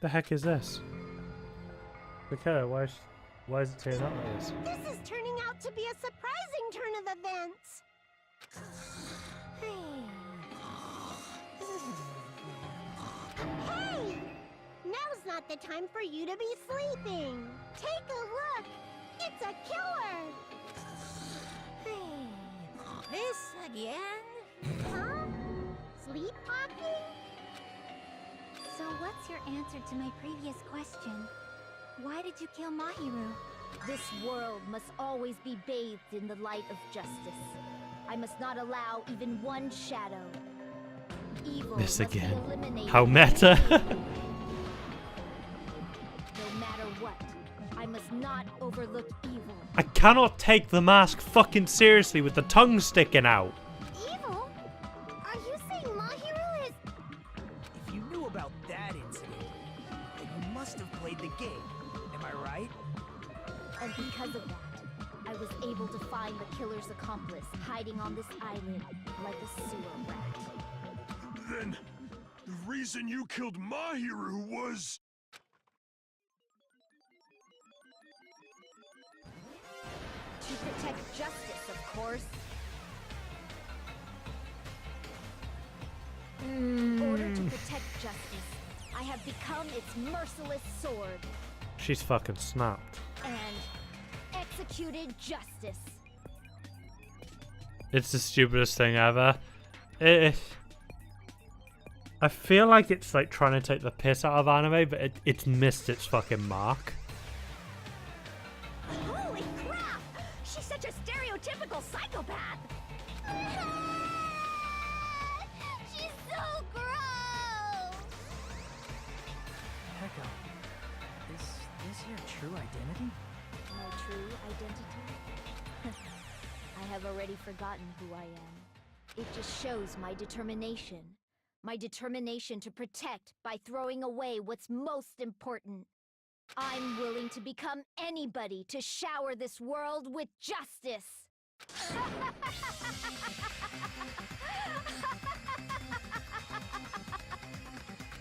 Speaker 1: The heck is this? Okay, why is it turning out like this?
Speaker 3: This is turning out to be a surprising turn of events. Hey! Now's not the time for you to be sleeping. Take a look. It's a killer.
Speaker 2: This again?
Speaker 3: Huh? Sleepwalking?
Speaker 4: So what's your answer to my previous question? Why did you kill Mahiru?
Speaker 2: This world must always be bathed in the light of justice. I must not allow even one shadow. Evil
Speaker 1: This
Speaker 2: must be
Speaker 1: again.
Speaker 2: eliminated.
Speaker 1: How meta?
Speaker 2: No matter what, I must not overlook evil.
Speaker 1: I cannot take the mask fucking seriously with the tongue sticking out.
Speaker 3: Evil? Are you saying Mahiru is...
Speaker 8: If you knew about that incident, then you must have played the game. Am I right?
Speaker 2: And because of that, I was able to find the killer's accomplice hiding on this island like a sewer rat.
Speaker 6: Then, the reason you killed Mahiru was...
Speaker 2: To protect justice, of course. In order to protect justice, I have become its merciless sword
Speaker 1: She's fucking snapped.
Speaker 2: and executed justice.
Speaker 1: It's the stupidest thing ever. I feel like it's like trying to take the piss out of anime, but it's missed its fucking mark.
Speaker 9: Holy crap! She's such a stereotypical psychopath!
Speaker 3: She's so gross!
Speaker 5: Pecco, is this your true identity?
Speaker 2: My true identity? I have already forgotten who I am. It just shows my determination. My determination to protect by throwing away what's most important. I'm willing to become anybody to shower this world with justice.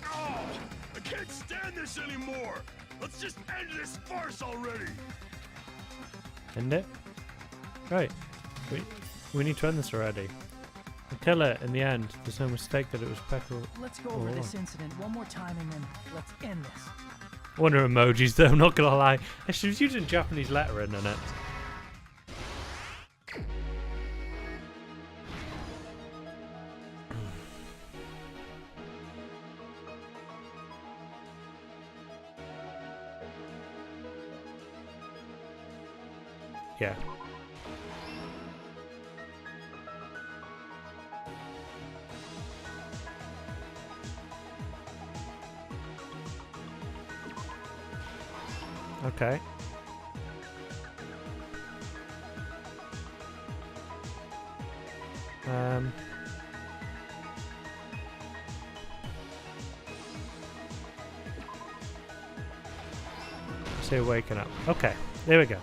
Speaker 6: Oh, I can't stand this anymore! Let's just end this farce already!
Speaker 1: Isn't it? Right. We need to end this already. The killer, in the end, there's no mistake that it was Pecco.
Speaker 5: Let's go over this incident one more time and then let's end this.
Speaker 1: Wonder emojis though, I'm not gonna lie. She was using Japanese lettering in it. Yeah. Okay. So waking up. Okay, there we go.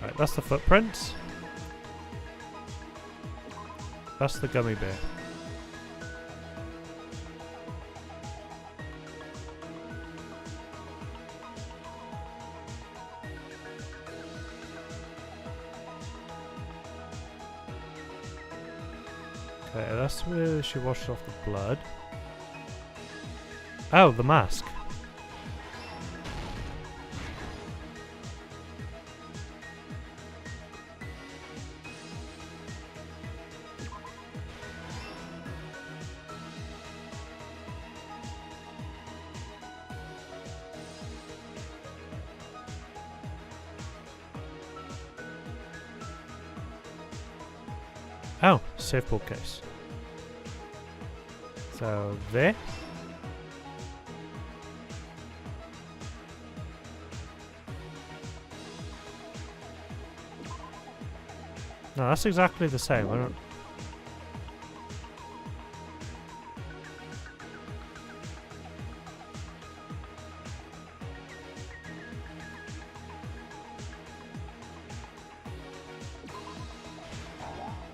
Speaker 1: Right, that's the footprints. That's the gummy bear. Okay, that's where she washed off the blood. Oh, the mask. Oh, safe case. So there. No, that's exactly the same. I don't.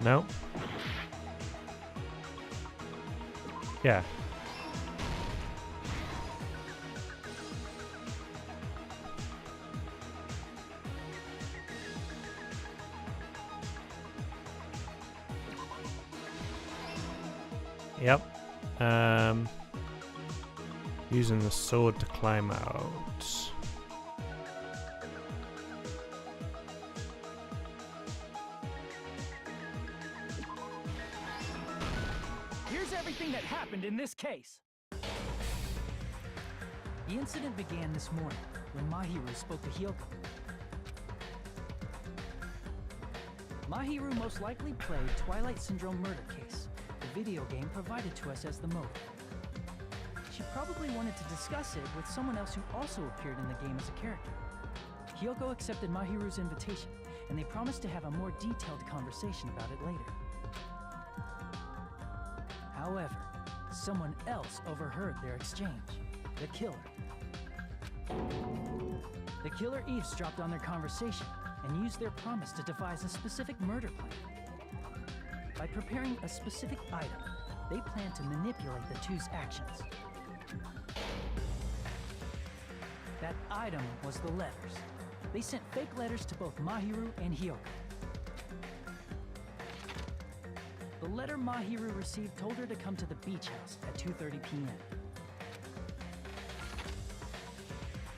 Speaker 1: No. Yeah. Yep. Using the sword to climb out.
Speaker 5: Here's everything that happened in this case. The incident began this morning when Mahiru spoke to Hyoko. Mahiru most likely played Twilight Syndrome Murder Case, the video game provided to us as the motive. She probably wanted to discuss it with someone else who also appeared in the game as a character. Hyoko accepted Mahiru's invitation, and they promised to have a more detailed conversation about it later. However, someone else overheard their exchange. The killer. The killer eavesdropped on their conversation and used their promise to devise a specific murder plan. By preparing a specific item, they planned to manipulate the two's actions. That item was the letters. They sent fake letters to both Mahiru and Hyoko. The letter Mahiru received told her to come to the beach house at 2:30 p.m.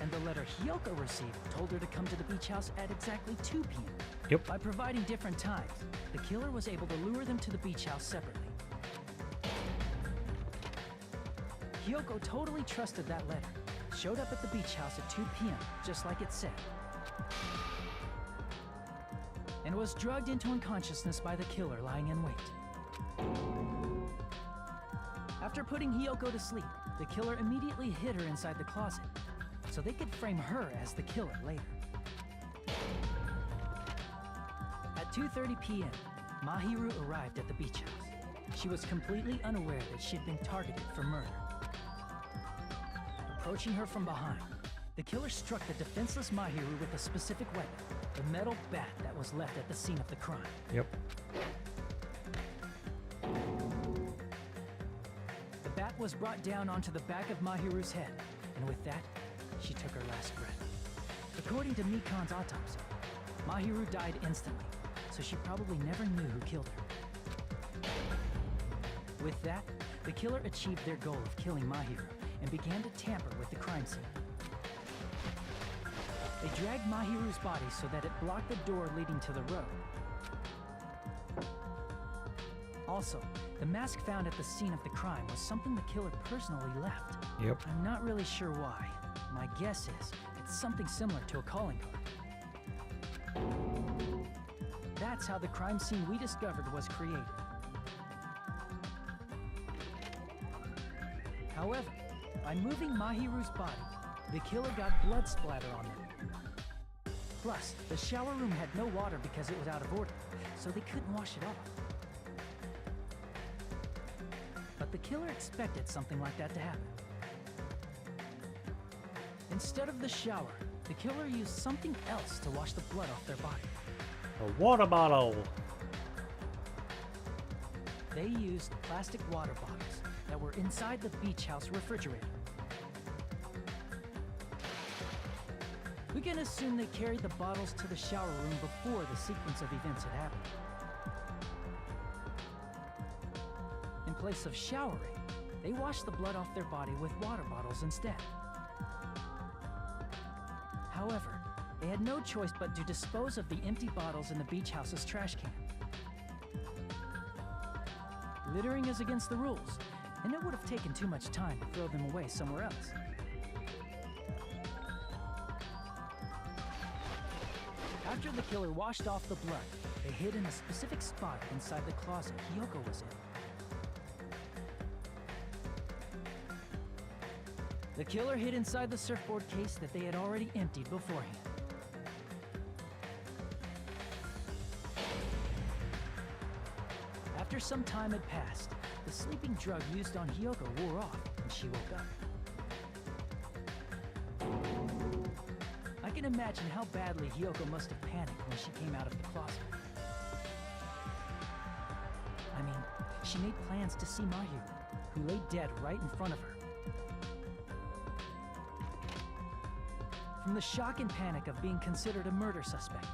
Speaker 5: And the letter Hyoko received told her to come to the beach house at exactly 2 p.m.
Speaker 1: Yep.
Speaker 5: By providing different times, the killer was able to lure them to the beach house separately. Hyoko totally trusted that letter, showed up at the beach house at 2 p.m., just like it said, and was drugged into unconsciousness by the killer lying in wait. After putting Hyoko to sleep, the killer immediately hid her inside the closet, so they could frame her as the killer later. At 2:30 p.m., Mahiru arrived at the beach house. She was completely unaware that she'd been targeted for murder. Approaching her from behind, the killer struck the defenseless Mahiru with a specific weapon, the metal bat that was left at the scene of the crime.
Speaker 1: Yep.
Speaker 5: The bat was brought down onto the back of Mahiru's head, and with that, she took her last breath. According to Mikan's autopsy, Mahiru died instantly, so she probably never knew who killed her. With that, the killer achieved their goal of killing Mahiru and began to tamper with the crime scene. They dragged Mahiru's body so that it blocked the door leading to the road. Also, the mask found at the scene of the crime was something the killer personally left.
Speaker 1: Yep.
Speaker 5: I'm not really sure why. My guess is it's something similar to a calling card. That's how the crime scene we discovered was created. However, by moving Mahiru's body, the killer got blood splatter on them. Plus, the shower room had no water because it was out of order, so they couldn't wash it off. But the killer expected something like that to happen. Instead of the shower, the killer used something else to wash the blood off their body.
Speaker 1: A water bottle.
Speaker 5: They used plastic water bottles that were inside the beach house refrigerator. We can assume they carried the bottles to the shower room before the sequence of events had happened. In place of showering, they washed the blood off their body with water bottles instead. However, they had no choice but to dispose of the empty bottles in the beach house's trash can. Littering is against the rules, and it would have taken too much time to throw them away somewhere else. After the killer washed off the blood, they hid in a specific spot inside the closet Hiyoko was in. The killer hid inside the surfboard case that they had already emptied beforehand. After some time had passed, the sleeping drug used on Hiyoko wore off and she woke up. I can imagine how badly Hiyoko must have panicked when she came out of the closet. I mean, she made plans to see Mahiru, who lay dead right in front of her. From the shock and panic of being considered a murder suspect,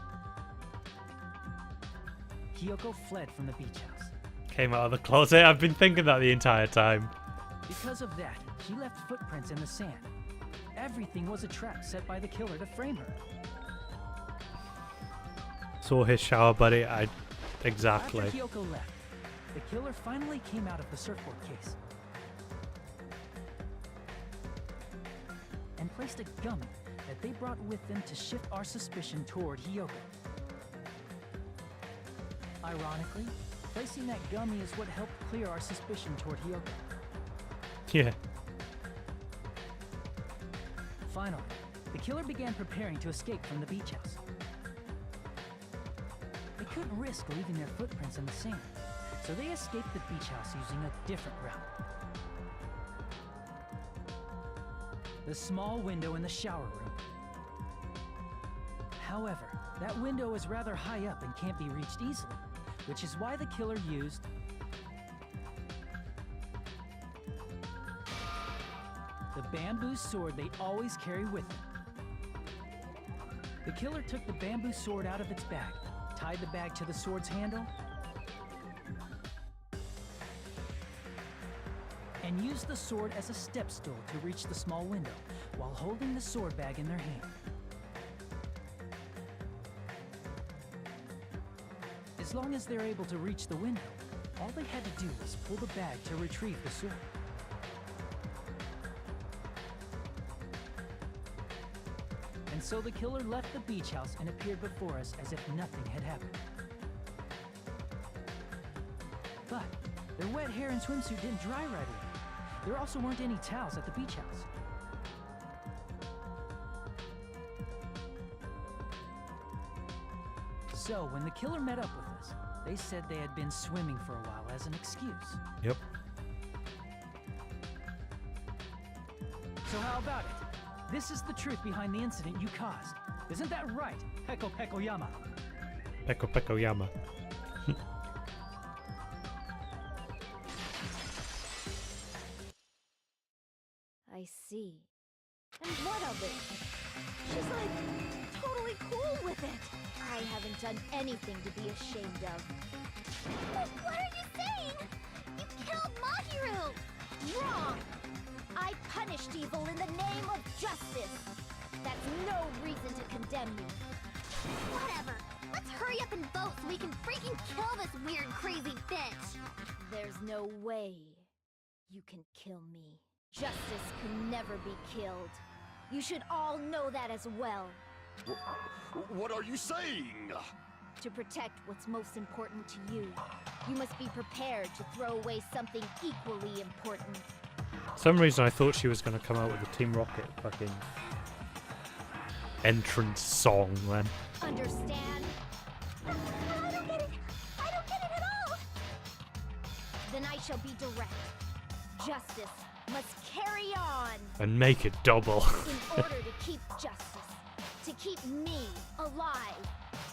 Speaker 5: Hiyoko fled from the beach house.
Speaker 1: Came out of the closet. I've been thinking that the entire time.
Speaker 5: Because of that, she left footprints in the sand. Everything was a trap set by the killer to frame her.
Speaker 1: Saw his shower buddy. Exactly.
Speaker 5: After Hiyoko left, the killer finally came out of the surfboard case and placed a gummy that they brought with them to shift our suspicion toward Hiyoko. Ironically, placing that gummy is what helped clear our suspicion toward Hiyoko.
Speaker 1: Yeah.
Speaker 5: Finally, the killer began preparing to escape from the beach house. They couldn't risk leaving their footprints in the sand, so they escaped the beach house using a different route. The small window in the shower room. However, that window is rather high up and can't be reached easily, which is why the killer used the bamboo sword they always carry with them. The killer took the bamboo sword out of its bag, tied the bag to the sword's handle, and used the sword as a step stool to reach the small window while holding the sword bag in their hand. As long as they're able to reach the window, all they had to do was pull the bag to retrieve the sword. And so the killer left the beach house and appeared before us as if nothing had happened. But their wet hair and swimsuit didn't dry right away. There also weren't any towels at the beach house. So when the killer met up with us, they said they had been swimming for a while as an excuse.
Speaker 1: Yep.
Speaker 5: So how about it? This is the truth behind the incident you caused. Isn't that right, Peko Pekoyama?
Speaker 1: Peko Pekoyama.
Speaker 2: I see. And what of it? She's like totally cool with it. I haven't done anything to be ashamed of.
Speaker 3: But what are you saying? You killed Mahiru!
Speaker 2: Wrong! I punished evil in the name of justice. That's no reason to condemn you.
Speaker 3: Whatever. Let's hurry up and vote so we can freaking kill this weird, crazy bitch!
Speaker 2: There's no way you can kill me. Justice can never be killed. You should all know that as well.
Speaker 7: What are you saying?
Speaker 2: To protect what's most important to you, you must be prepared to throw away something equally important.
Speaker 1: For some reason I thought she was going to come out with the Team Rocket fucking entrance song then.
Speaker 2: Understand?
Speaker 3: I don't get it! I don't get it at all!
Speaker 2: Then I shall be direct. Justice must carry on.
Speaker 1: And make it double.
Speaker 2: In order to keep justice, to keep me alive,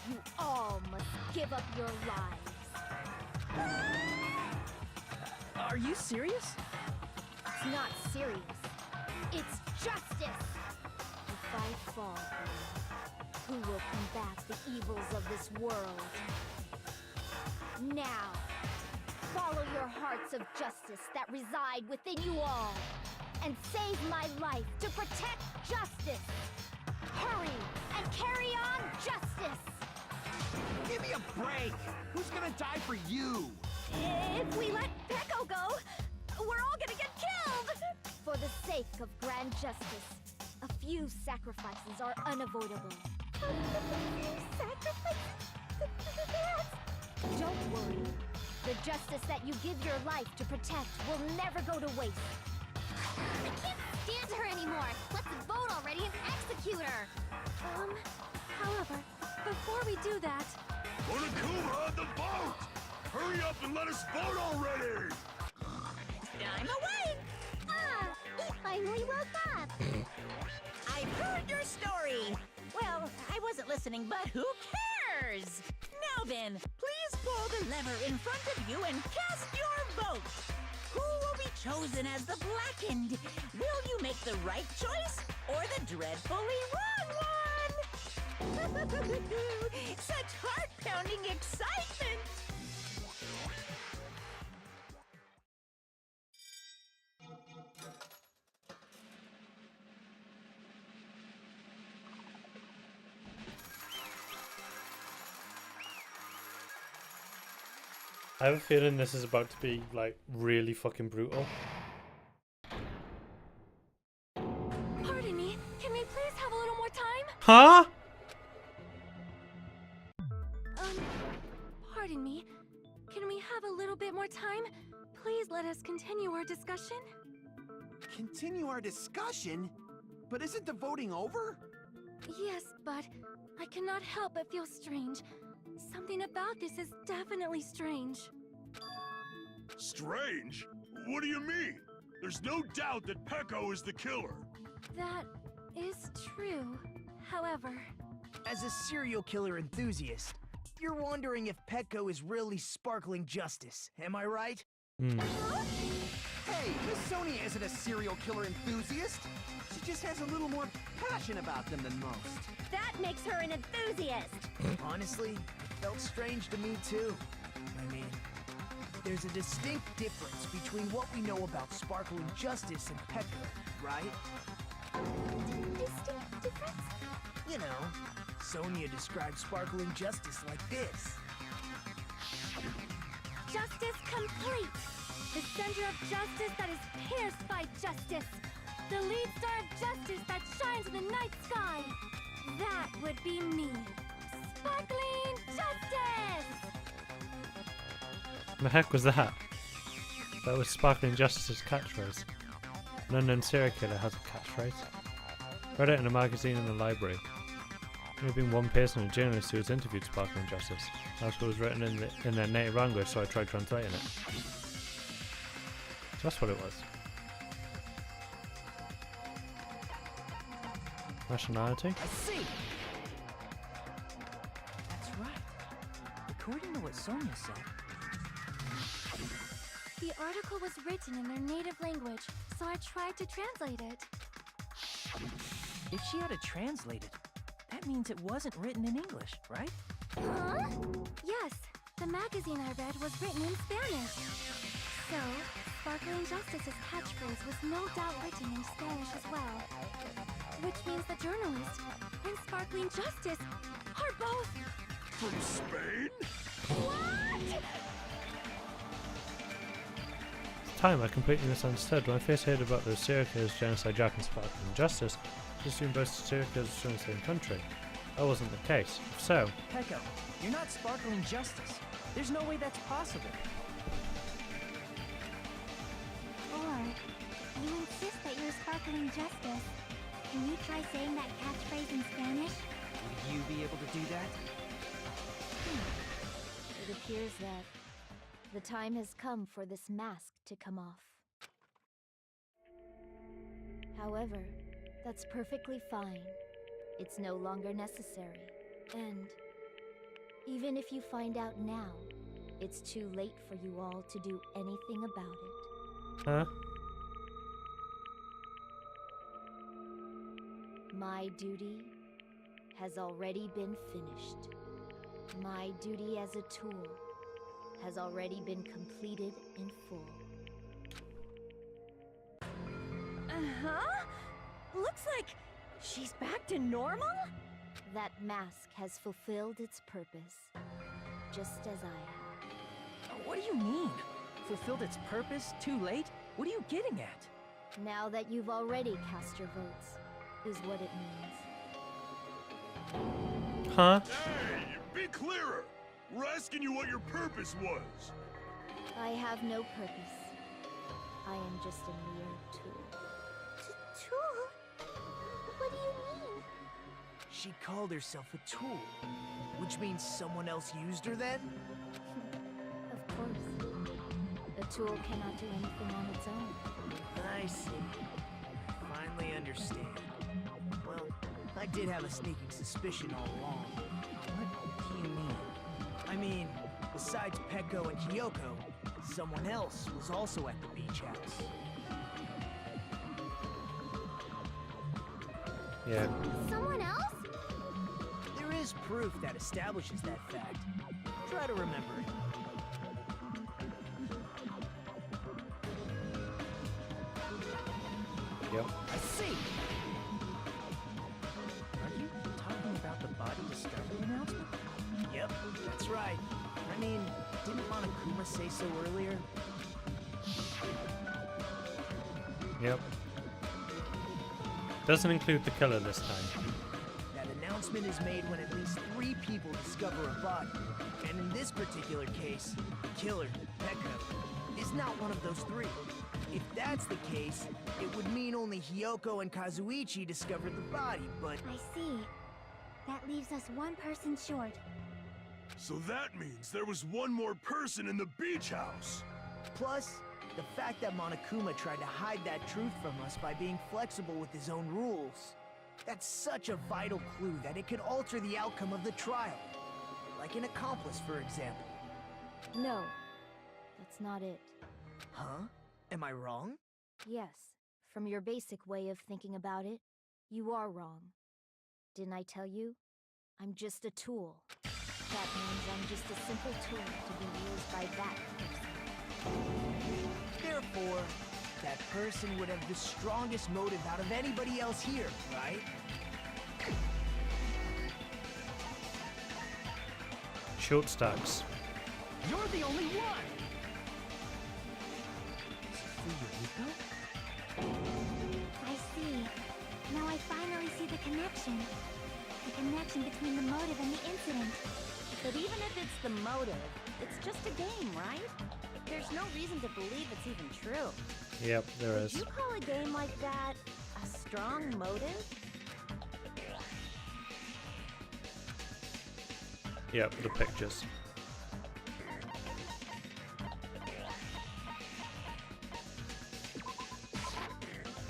Speaker 2: you all must give up your lives.
Speaker 5: Are you serious?
Speaker 2: It's not serious. It's justice. If I fall, who will combat the evils of this world? Now, follow your hearts of justice that reside within you all, and save my life to protect justice. Hurry and carry on justice.
Speaker 10: Give me a break! Who's gonna die for you?
Speaker 2: If we let Peko go, we're all gonna get killed! For the sake of grand justice, a few sacrifices are unavoidable. Don't worry. The justice that you give your life to protect will never go to waste.
Speaker 3: I can't stand her anymore! Let's vote already and execute her!
Speaker 9: However, before we do that,
Speaker 6: Onokuma, the vote! Hurry up and let us vote already!
Speaker 12: I'm awake!
Speaker 3: Ah! He finally woke up!
Speaker 12: I've heard your story! Well, I wasn't listening, but who cares? Now then, please pull the lever in front of you and cast your vote! Who will be chosen as the Blackened? Will you make the right choice or the dreadfully wrong one? Such heart-pounding excitement!
Speaker 1: I have a feeling this is about to be like really fucking brutal.
Speaker 9: pardon me, can we please have a little more time?
Speaker 1: Huh?
Speaker 9: Pardon me, can we have a little bit more time? Please let us continue our discussion.
Speaker 11: Continue our discussion? But isn't the voting over?
Speaker 9: Yes, but I cannot help but feel strange. Something about this is definitely strange.
Speaker 6: Strange? What do you mean? There's no doubt that Peko is the killer.
Speaker 9: That is true. However,
Speaker 8: As a serial killer enthusiast, you're wondering if Petco is really sparkling justice, am I right?
Speaker 11: Hey, Miss Sonia isn't a serial killer enthusiast. She just has a little more passion about them than most.
Speaker 2: That makes her an enthusiast.
Speaker 8: Honestly, it felt strange to me too. I mean, there's a distinct difference between what we know about sparkling justice and Petco, right?
Speaker 3: Distinct difference?
Speaker 8: You know, Sonia describes sparkling justice like this.
Speaker 9: justice complete! The center of justice that is pierced by justice! The lead star of justice that shines in the night sky! That would be me! Sparkling justice!
Speaker 1: The heck was that? That was Sparkling Justice's catchphrase. An unknown serial killer has a catchphrase. Read it in a magazine in the library. There had been one person, a journalist, who has interviewed Sparkling Justice. That's what was written in their native language, so I tried translating it. So that's what it was. Nationality?
Speaker 5: I see! That's right. According to what Sonia said,
Speaker 9: The article was written in their native language, so I tried to translate it.
Speaker 5: if she had to translate it, that means it wasn't written in English, right?
Speaker 9: Huh? Yes, the magazine I read was written in Spanish. So, Sparkling Justice's catchphrase was no doubt written in Spanish as well. Which means the journalist and Sparkling Justice are both
Speaker 6: From Spain?
Speaker 1: At the time, I completely misunderstood. When I first heard about the serial killers, genocide, Jack, and sparkling justice, I assumed both serial killers were from the same country. That wasn't the case. If so,
Speaker 5: Pecco, you're not sparkling justice. There's no way that's possible.
Speaker 4: Or, you insist that you're sparkling justice. Can you try saying that catchphrase in Spanish?
Speaker 5: Would you be able to do that?
Speaker 9: It appears that the time has come for this mask to come off. However, that's perfectly fine. It's no longer necessary. And even if you find out now, it's too late for you all to do anything about it.
Speaker 1: huh?
Speaker 9: My duty has already been finished. My duty as a tool has already been completed in full.
Speaker 2: Uh-huh? Looks like she's back to normal?
Speaker 9: That mask has fulfilled its purpose, just as I have.
Speaker 5: What do you mean? Fulfilled its purpose? Too late? What are you getting at?
Speaker 9: Now that you've already cast your votes, is what it means.
Speaker 1: Huh?
Speaker 6: Hey, be clearer! We're asking you what your purpose was.
Speaker 9: I have no purpose. I am just a mere tool.
Speaker 3: Tool? What do you mean?
Speaker 8: She called herself a tool, which means someone else used her then?
Speaker 9: Of course. A tool cannot do anything on its own.
Speaker 8: I see. I finally understand. Well, I did have a sneaking suspicion all along.
Speaker 5: What do you mean?
Speaker 8: I mean, besides Pecco and Kyoko, someone else was also at the beach house.
Speaker 1: Yeah.
Speaker 3: Someone else?
Speaker 8: There is proof that establishes that fact. Try to remember it.
Speaker 1: Yep.
Speaker 8: I see!
Speaker 5: Are you talking about the body discovery announcement?
Speaker 8: Yep, that's right. I mean, didn't Monokuma say so earlier?
Speaker 1: Yep. Doesn't include the killer this time.
Speaker 8: That announcement is made when at least 3 people discover a body. And in this particular case, the killer, Pecco, is not one of those 3. If that's the case, it would mean only Hyoko and Kazuichi discovered the body, but...
Speaker 4: I see. That leaves us one person short.
Speaker 6: So that means there was one more person in the beach house.
Speaker 8: Plus, the fact that Monokuma tried to hide that truth from us by being flexible with his own rules. That's such a vital clue that it could alter the outcome of the trial. Like an accomplice, for example.
Speaker 9: No, that's not it.
Speaker 8: Huh? Am I wrong?
Speaker 9: Yes, from your basic way of thinking about it, you are wrong. Didn't I tell you? I'm just a tool. That means I'm just a simple tool to be used by that person.
Speaker 8: Therefore, that person would have the strongest motive out of anybody else here, right?
Speaker 1: Short stacks.
Speaker 5: You're the only one!
Speaker 4: I see. Now I finally see the connection. The connection between the motive and the incident.
Speaker 2: But even if it's the motive, it's just a game, right? There's no reason to believe it's even true.
Speaker 1: Yep, there
Speaker 2: Would
Speaker 1: is.
Speaker 2: you call a game like that a strong motive?
Speaker 1: Yep, the pictures.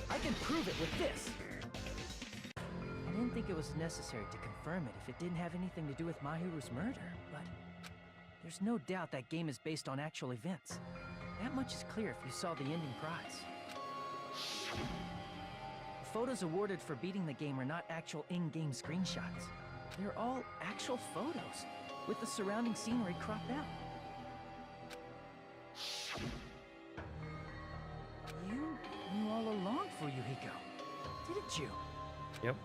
Speaker 5: I can prove it with this! I didn't think it was necessary to confirm it if it didn't have anything to do with Mahiru's murder, but there's no doubt that game is based on actual events. That much is clear if you saw the ending prize. The photos awarded for beating the game are not actual in-game screenshots. They're all actual photos, with the surrounding scenery cropped out. You knew all along, Fuyuhiko, didn't you?
Speaker 1: Yep.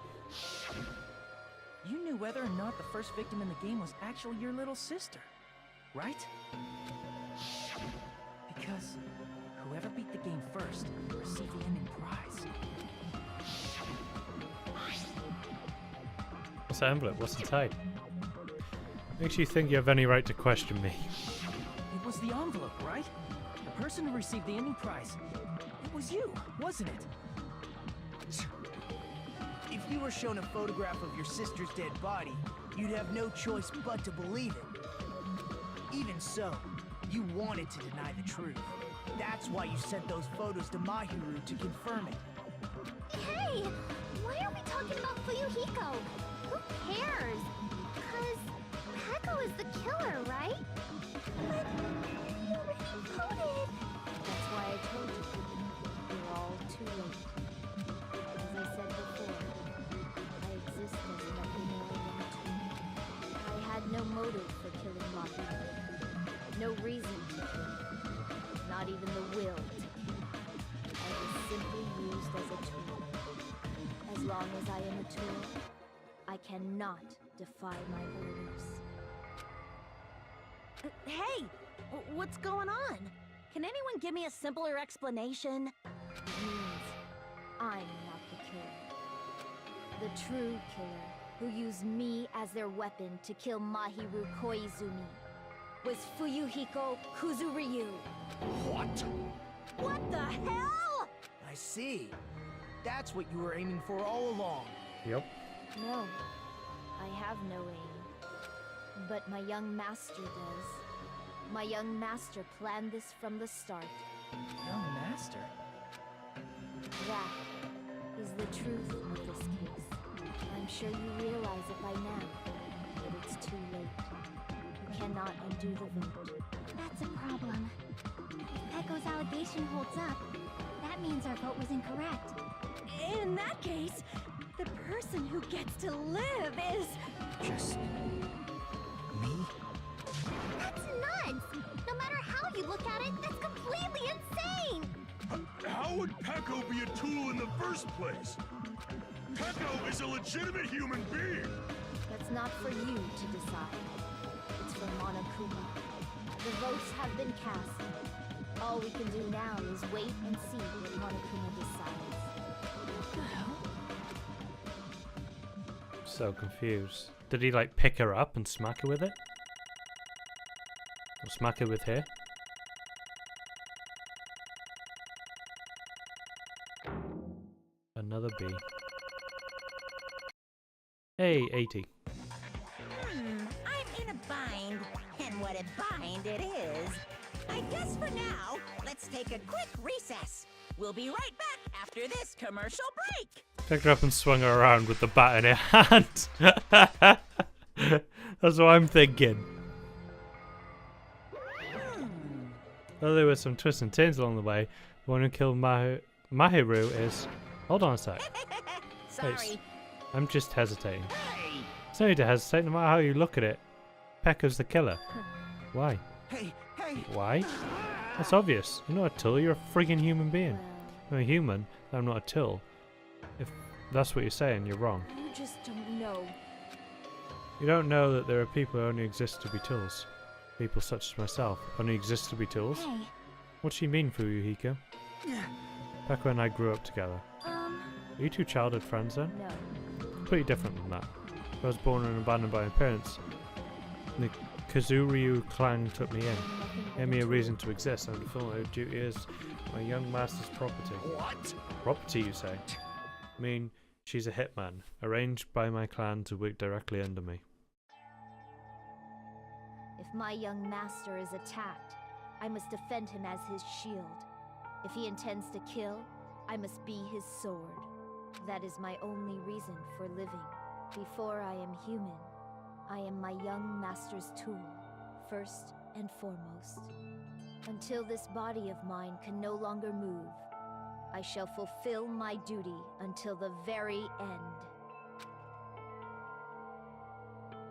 Speaker 5: you knew whether or not the first victim in the game was actually your little sister, right? Because whoever beat the game first received the ending prize.
Speaker 1: What's that envelope? What's inside? Makes you think you have any right to question me.
Speaker 5: It was the envelope, right? The person who received the ending prize. It was you, wasn't it?
Speaker 8: If you were shown a photograph of your sister's dead body, you'd have no choice but to believe it. Even so, you wanted to deny the truth. That's why you sent those photos to Mahiru to confirm it.
Speaker 3: Hey! Why are we talking about Fuyuhiko? Who cares? Because Peko is the killer, right? But you already voted!
Speaker 2: That's why I told you. You're all too late. As I said before, I exist as nothing more than a tool. I had no motive for killing Mahiru. No reason to kill. Not even the will to kill. I was simply used as a tool. As long as I am a tool, I cannot defy my orders. Hey! What's going on? Can anyone give me a simpler explanation? It means I'm not the killer. The true killer, who used me as their weapon to kill Mahiru Koizumi, was Fuyuhiko Kuzuryu.
Speaker 6: What?
Speaker 2: What the hell?
Speaker 8: I see. That's what you were aiming for all along.
Speaker 1: Yep.
Speaker 2: No, I have no aim. But my young master does. My young master planned this from the start.
Speaker 5: Young master?
Speaker 2: That is the truth of this case. I'm sure you realize it by now, but it's too late. You cannot undo the vote.
Speaker 4: That's a problem. If Peko's allegation holds up, that means our vote was incorrect.
Speaker 9: In that case, the person who gets to live is...
Speaker 8: Just... me?
Speaker 3: That's nuts! No matter how you look at it, that's completely insane!
Speaker 6: How would Peko be a tool in the first place? Peko is a legitimate human being!
Speaker 2: That's not for you to decide. It's for Monokuma. The votes have been cast. All we can do now is wait and see what Monokuma decides.
Speaker 5: What the hell?
Speaker 1: So confused. Did he like pick her up and smack her with it? Or smack her with her? Another B. Hey, 80.
Speaker 12: I'm in a bind, and what a bind it is. I guess for now, let's take a quick recess. We'll be right back after this commercial break.
Speaker 1: Picked her up and swung her around with the bat in her hand. That's what I'm thinking. Well, there were some twists and turns along the way. The one who killed Mahiru is... Hold on a sec.
Speaker 12: Sorry.
Speaker 1: I'm just hesitating.
Speaker 12: Hey!
Speaker 1: There's no need to hesitate no matter how you look at it. Pekka's the killer. Why?
Speaker 8: Hey, hey!
Speaker 1: Why? That's obvious. You're not a tool, you're a friggin' human being. I'm a human, I'm not a tool. If that's what you're saying, you're wrong.
Speaker 2: You just don't know.
Speaker 1: You don't know that there are people who only exist to be tools. People such as myself only exist to be tools?
Speaker 4: Hey,
Speaker 1: What do you mean, Fuyuhiko? Pekka and I grew up together. Are you two childhood friends then?
Speaker 2: No.
Speaker 1: Completely different than that. I was born and abandoned by my parents. The Kazuryu clan took me in. Gave me a reason to exist and to fulfill my duty as my young master's property.
Speaker 6: What?
Speaker 1: Property, you say? I mean, she's a hitman, arranged by my clan to work directly under me.
Speaker 2: If my young master is attacked, I must defend him as his shield. If he intends to kill, I must be his sword. That is my only reason for living. Before I am human, I am my young master's tool, first and foremost. Until this body of mine can no longer move, I shall fulfill my duty until the very end.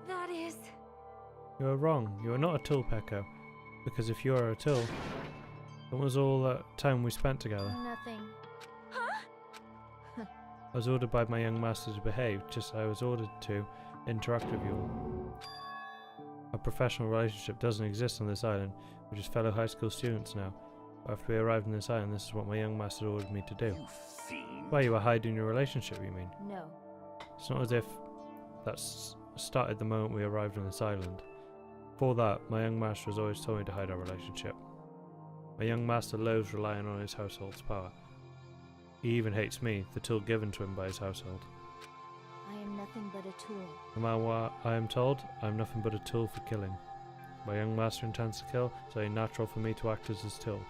Speaker 9: That is...
Speaker 1: You are wrong. You are not a tool, Pekko. Because if you are a tool, what was all that time we spent together?
Speaker 2: Nothing.
Speaker 9: Huh?
Speaker 1: I was ordered by my young master to behave, just as I was ordered to interact with you all. A professional relationship doesn't exist on this island. We're just fellow high school students now. After we arrived on this island, this is what my young master ordered me to do.
Speaker 11: You fiend.
Speaker 1: Why, you were hiding your relationship, you mean?
Speaker 2: No.
Speaker 1: It's not as if that started the moment we arrived on this island. Before that, my young master has always told me to hide our relationship. My young master loathes relying on his household's power. He even hates me, the tool given to him by his household.
Speaker 2: I am nothing but a tool.
Speaker 1: No matter what I am told, I am nothing but a tool for killing. My young master intends to kill, so it's natural for me to act as his tool.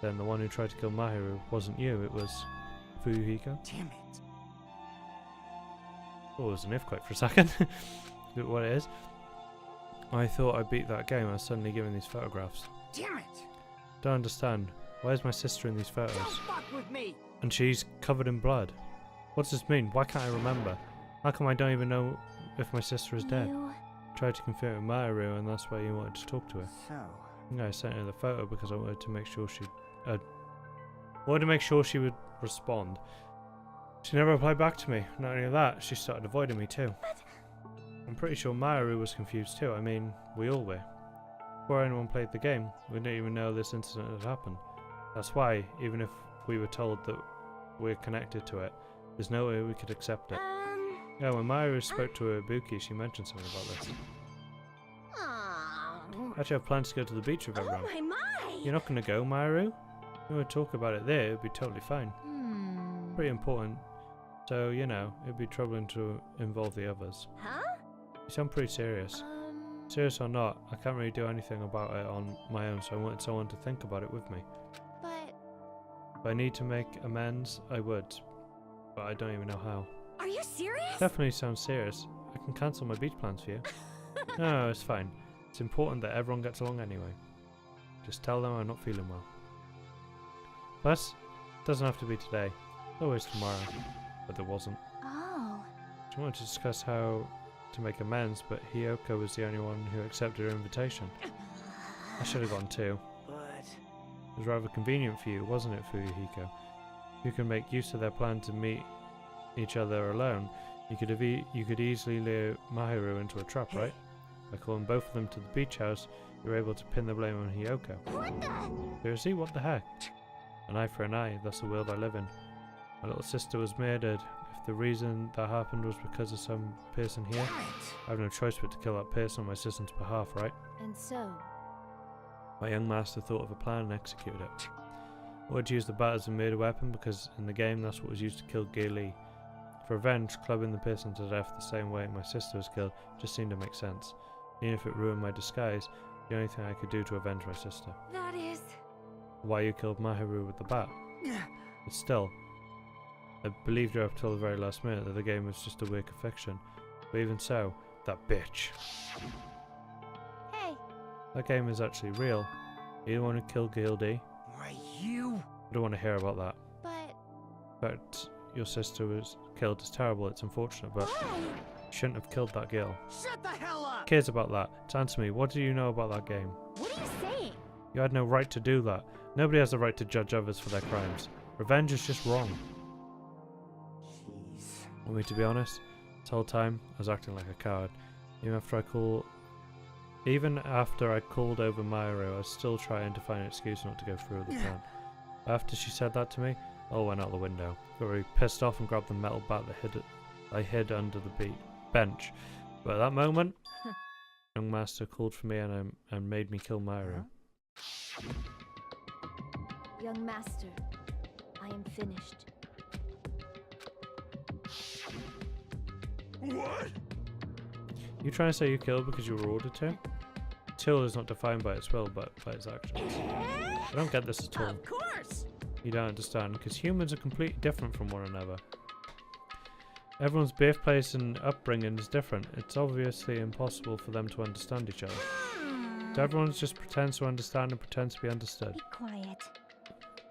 Speaker 1: Then the one who tried to kill Mahiru wasn't you, it was Fuyuhiko.
Speaker 10: Damn it.
Speaker 1: Oh, it was an if quite for a second. Look what it is. I thought I beat that game. I was suddenly given these photographs.
Speaker 10: Damn it.
Speaker 1: Don't understand. Where's my sister in these photos?
Speaker 10: Don't fuck with me.
Speaker 1: And she's covered in blood. What does this mean? Why can't I remember? How come I don't even know if my sister is dead?
Speaker 4: You...
Speaker 1: Tried to confirm with Mahiru, and that's why you wanted to talk to her.
Speaker 10: So,
Speaker 1: I sent her the photo because I wanted to make sure she would respond. She never replied back to me. Not only that, she started avoiding me too. I'm pretty sure Mahiru was confused too. I mean, we all were. Before anyone played the game, we didn't even know this incident had happened. That's why, even if we were told that we're connected to it, there's no way we could accept it. Yeah, when Mahiru spoke to Ibuki, she mentioned something about this.
Speaker 2: Oh.
Speaker 1: I actually have plans to go to the beach with everyone.
Speaker 2: Oh my!
Speaker 1: You're not going to go, Mahiru? If we would talk about it there, it'd be totally fine. Pretty important. So, you know, it'd be troubling to involve the others.
Speaker 2: Huh?
Speaker 1: You sound pretty serious. Serious or not, I can't really do anything about it on my own, so I wanted someone to think about it with me.
Speaker 4: But...
Speaker 1: If I need to make amends, I would. But I don't even know how.
Speaker 2: Are you serious?
Speaker 1: Definitely sounds serious. I can cancel my beach plans for you. No, it's fine. It's important that everyone gets along anyway. Just tell them I'm not feeling well. Plus, it doesn't have to be today. It's always tomorrow. But there wasn't.
Speaker 4: Oh.
Speaker 1: She wanted to discuss how to make amends, but Hiyoko was the only one who accepted her invitation. I should have gone too.
Speaker 8: But...
Speaker 1: It was rather convenient for you, wasn't it, Fuyuhiko? You can make use of their plan to meet each other alone. You could easily lure Mahiru into a trap, right? By calling both of them to the beach house, you were able to pin the blame on Hiyoko.
Speaker 3: What the?
Speaker 1: Seriously, what the heck? An eye for an eye, that's the world I live in. My little sister was murdered. If the reason that happened was because of some person here, I have no choice but to kill that person on my sister's behalf, right?
Speaker 2: And so?
Speaker 1: My young master thought of a plan and executed it. I wanted to use the bat as a murder weapon because in the game that's what was used to kill Gay Lee. For revenge, clubbing the person to death the same way my sister was killed just seemed to make sense. Even if it ruined my disguise, the only thing I could do to avenge my sister.
Speaker 9: That is...
Speaker 1: Why you killed Mahiru with the bat? But still, I believed her up till the very last minute that the game was just a work of fiction. But even so, that bitch.
Speaker 4: Hey.
Speaker 1: That game is actually real. You the one who killed Gildy?
Speaker 10: Why, you?
Speaker 1: I don't want to hear about that.
Speaker 4: But
Speaker 1: your sister was killed is terrible, it's unfortunate, but you shouldn't have killed that girl.
Speaker 10: Shut the hell up!
Speaker 1: Cares about that. To answer me, what do you know about that game?
Speaker 2: What are you saying?
Speaker 1: You had no right to do that. Nobody has the right to judge others for their crimes. Revenge is just wrong.
Speaker 10: Jeez.
Speaker 1: Want me to be honest? This whole time, I was acting like a coward. Even after I called over Mahiru, I was still trying to find an excuse not to go through with the plan. After she said that to me, I went out the window. Got really pissed off and grabbed the metal bat that I hid under the bench. But at that moment, young master called for me and made me kill Mahiru.
Speaker 2: Young master, I am finished.
Speaker 6: What?
Speaker 1: You trying to say you killed because you were ordered to? Till is not defined by its will, but by its actions. I don't get this at all.
Speaker 12: Of course!
Speaker 1: You don't understand, because humans are completely different from one another. Everyone's birthplace and upbringing is different. It's obviously impossible for them to understand each other. So everyone just pretends to understand and pretends to be understood.
Speaker 4: be quiet.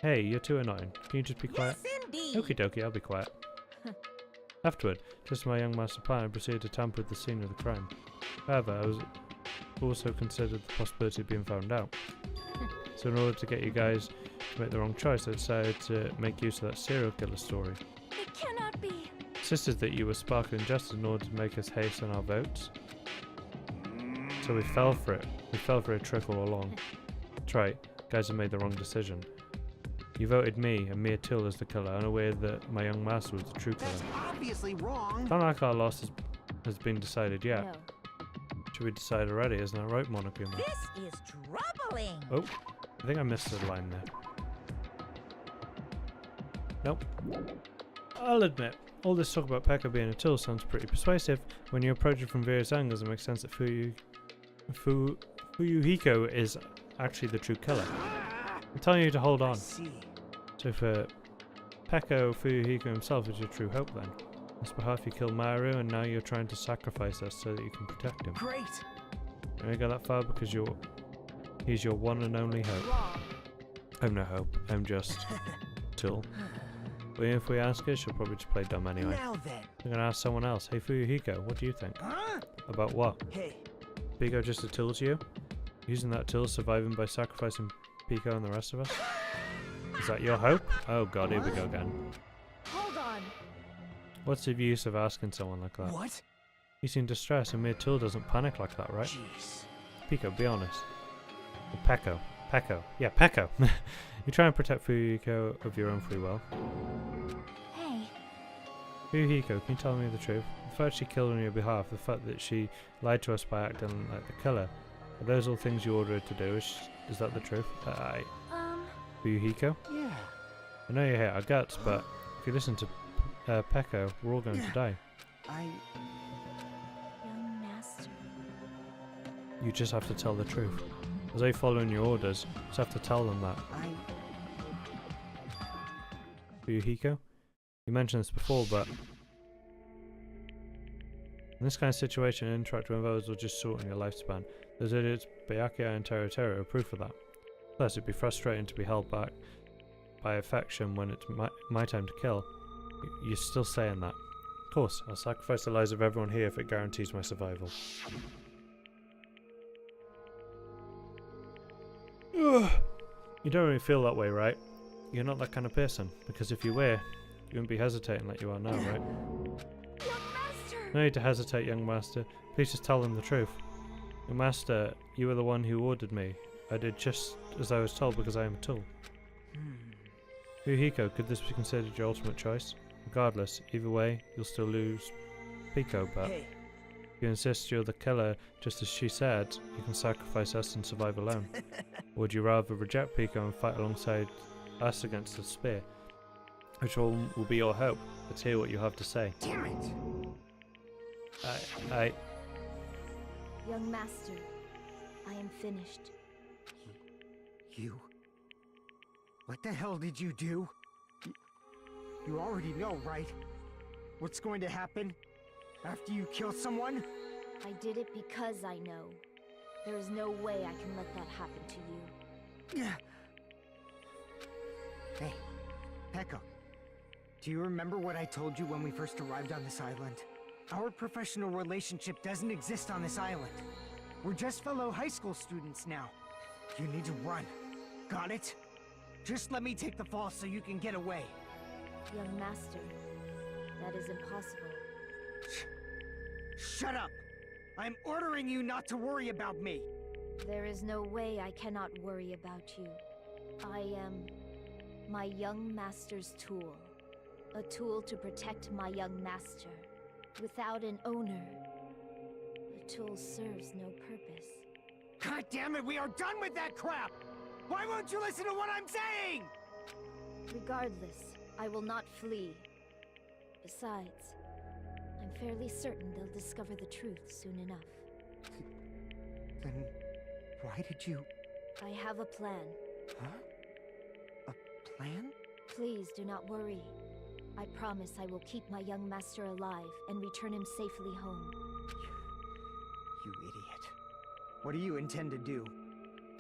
Speaker 1: Hey, you're too annoying. Can you just be quiet?
Speaker 12: Yes, indeed!
Speaker 1: Okie dokie, I'll be quiet. Afterward, just as my young master plan, I proceeded to tamper with the scene of the crime. However, I was also considered the possibility of being found out. So in order to get you guys to make the wrong choice, I decided to make use of that serial killer story.
Speaker 9: It cannot be.
Speaker 1: insisted that you were sparkling justice in order to make us haste on our votes. So we fell for it. We fell for a trick all along. That's right. Guys have made the wrong decision. You voted me, a mere tool, as the killer, unaware that my young master was the true killer.
Speaker 10: That's obviously wrong.
Speaker 1: Can't like our loss has been decided yet.
Speaker 2: No.
Speaker 1: Should we decide already? Isn't that right, Monokuma?
Speaker 12: This is troubling.
Speaker 1: Oh, I think I missed the line there. Nope. I'll admit, all this talk about Pekka being a tool sounds pretty persuasive. When you approach it from various angles, it makes sense that Fuyuhiko is actually the true killer. I'm telling you to hold on. So for Pekka, Fuyuhiko himself is your true hope then. On his behalf you killed Mahiru and now you're trying to sacrifice us so that you can protect him.
Speaker 8: Great.
Speaker 1: You only go that far because he's your one and only hope.
Speaker 2: Wrong.
Speaker 1: I'm no hope, I'm just a tool. But if we ask her, she'll probably just play dumb anyway.
Speaker 8: Now then.
Speaker 1: I'm gonna ask someone else. Hey Fuyuhiko, what do you think?
Speaker 8: Huh?
Speaker 1: About what?
Speaker 8: Hey.
Speaker 1: Pico just a tool to you? Using that tool, surviving by sacrificing Pico and the rest of us? Is that your hope? Oh god, here we go again.
Speaker 2: Hold on.
Speaker 1: What's the use of asking someone like that?
Speaker 8: What?
Speaker 1: You seem distressed, a mere tool doesn't panic like that, right?
Speaker 8: Jeez.
Speaker 1: Pico, be honest. Or Pekko. Pekko. Yeah, Pekko. You try and protect Fuyuhiko of your own free will.
Speaker 4: Hey,
Speaker 1: Fuyuhiko, can you tell me the truth? The fact she killed on your behalf, the fact that she lied to us by acting like the killer, are those all things you ordered her to do? Is that the truth? Fuyuhiko?
Speaker 10: Yeah.
Speaker 1: I know you hate our guts, but if you listen to Pekko, we're all going to die.
Speaker 2: Young master.
Speaker 1: You just have to tell the truth. As they following your orders, you just have to tell them that. Fuyuhiko? You mentioned this before, but in this kind of situation, interacting with others will just shorten your lifespan. Those idiots, Byakuya and Teruteru, are proof of that. Plus, it'd be frustrating to be held back by affection when it's my time to kill. You're still saying that. Of course, I'll sacrifice the lives of everyone here if it guarantees my survival. You don't really feel that way, right? You're not that kind of person, because if you were, you wouldn't be hesitating like you are now, right?
Speaker 9: Young master!
Speaker 1: No need to hesitate, young master. Please just tell them the truth. Young master, you were the one who ordered me. I did just as I was told because I am a tool. Fuyuhiko, could this be considered your ultimate choice? Regardless, either way, you'll still lose Pico, but if you insist you're the killer, just as she said, you can sacrifice us and survive alone. Or would you rather reject Pico and fight alongside us against the spear? Which one will be your hope? Let's hear what you have to say.
Speaker 10: Damn it!
Speaker 2: Young master, I am finished.
Speaker 10: You? What the hell did you do? You already know, right? What's going to happen after you kill someone?
Speaker 2: I did it because I know. There is no way I can let that happen to you.
Speaker 10: Hey, Pekka. Do you remember what I told you when we first arrived on this island? Our professional relationship doesn't exist on this island. We're just fellow high school students now. You need to run. Got it? Just let me take the fall so you can get away.
Speaker 2: Young master, that is impossible.
Speaker 10: Shut up! I'm ordering you not to worry about me!
Speaker 2: There is no way I cannot worry about you. I am my young master's tool. A tool to protect my young master. Without an owner, the tool serves no purpose.
Speaker 10: God damn it, we are done with that crap! Why won't you listen to what I'm saying?
Speaker 2: Regardless, I will not flee. Besides, I'm fairly certain they'll discover the truth soon enough.
Speaker 10: Then why did you...
Speaker 2: I have a plan.
Speaker 10: Huh? A plan?
Speaker 2: Please do not worry. I promise I will keep my young master alive and return him safely home.
Speaker 10: You idiot. What do you intend to do?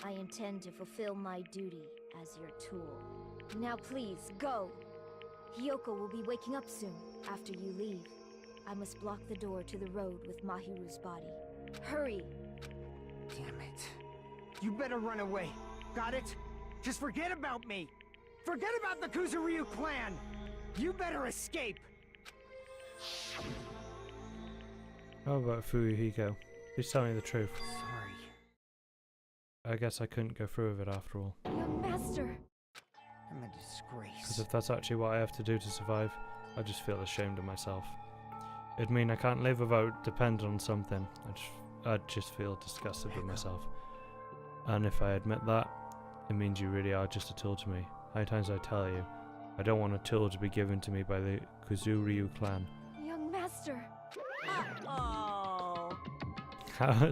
Speaker 2: I intend to fulfill my duty as your tool. Now please, go! Hiyoko will be waking up soon, after you leave. I must block the door to the road with Mahiru's body. Hurry!
Speaker 10: Damn it. You better run away. Got it? Just forget about me! Forget about the Kuzuryu clan! You better escape!
Speaker 1: How about Fuyuhiko? Please tell me the truth.
Speaker 10: Sorry.
Speaker 1: I guess I couldn't go through with it after all.
Speaker 9: Young master.
Speaker 10: I'm a disgrace.
Speaker 1: Because if that's actually what I have to do to survive, I just feel ashamed of myself. It'd mean I can't live without depending on something. I'd just feel disgusted with myself. And if I admit that, it means you really are just a tool to me. How many times I tell you, I don't want a tool to be given to me by the Kuzuryu clan.
Speaker 9: Young master.
Speaker 12: Oh,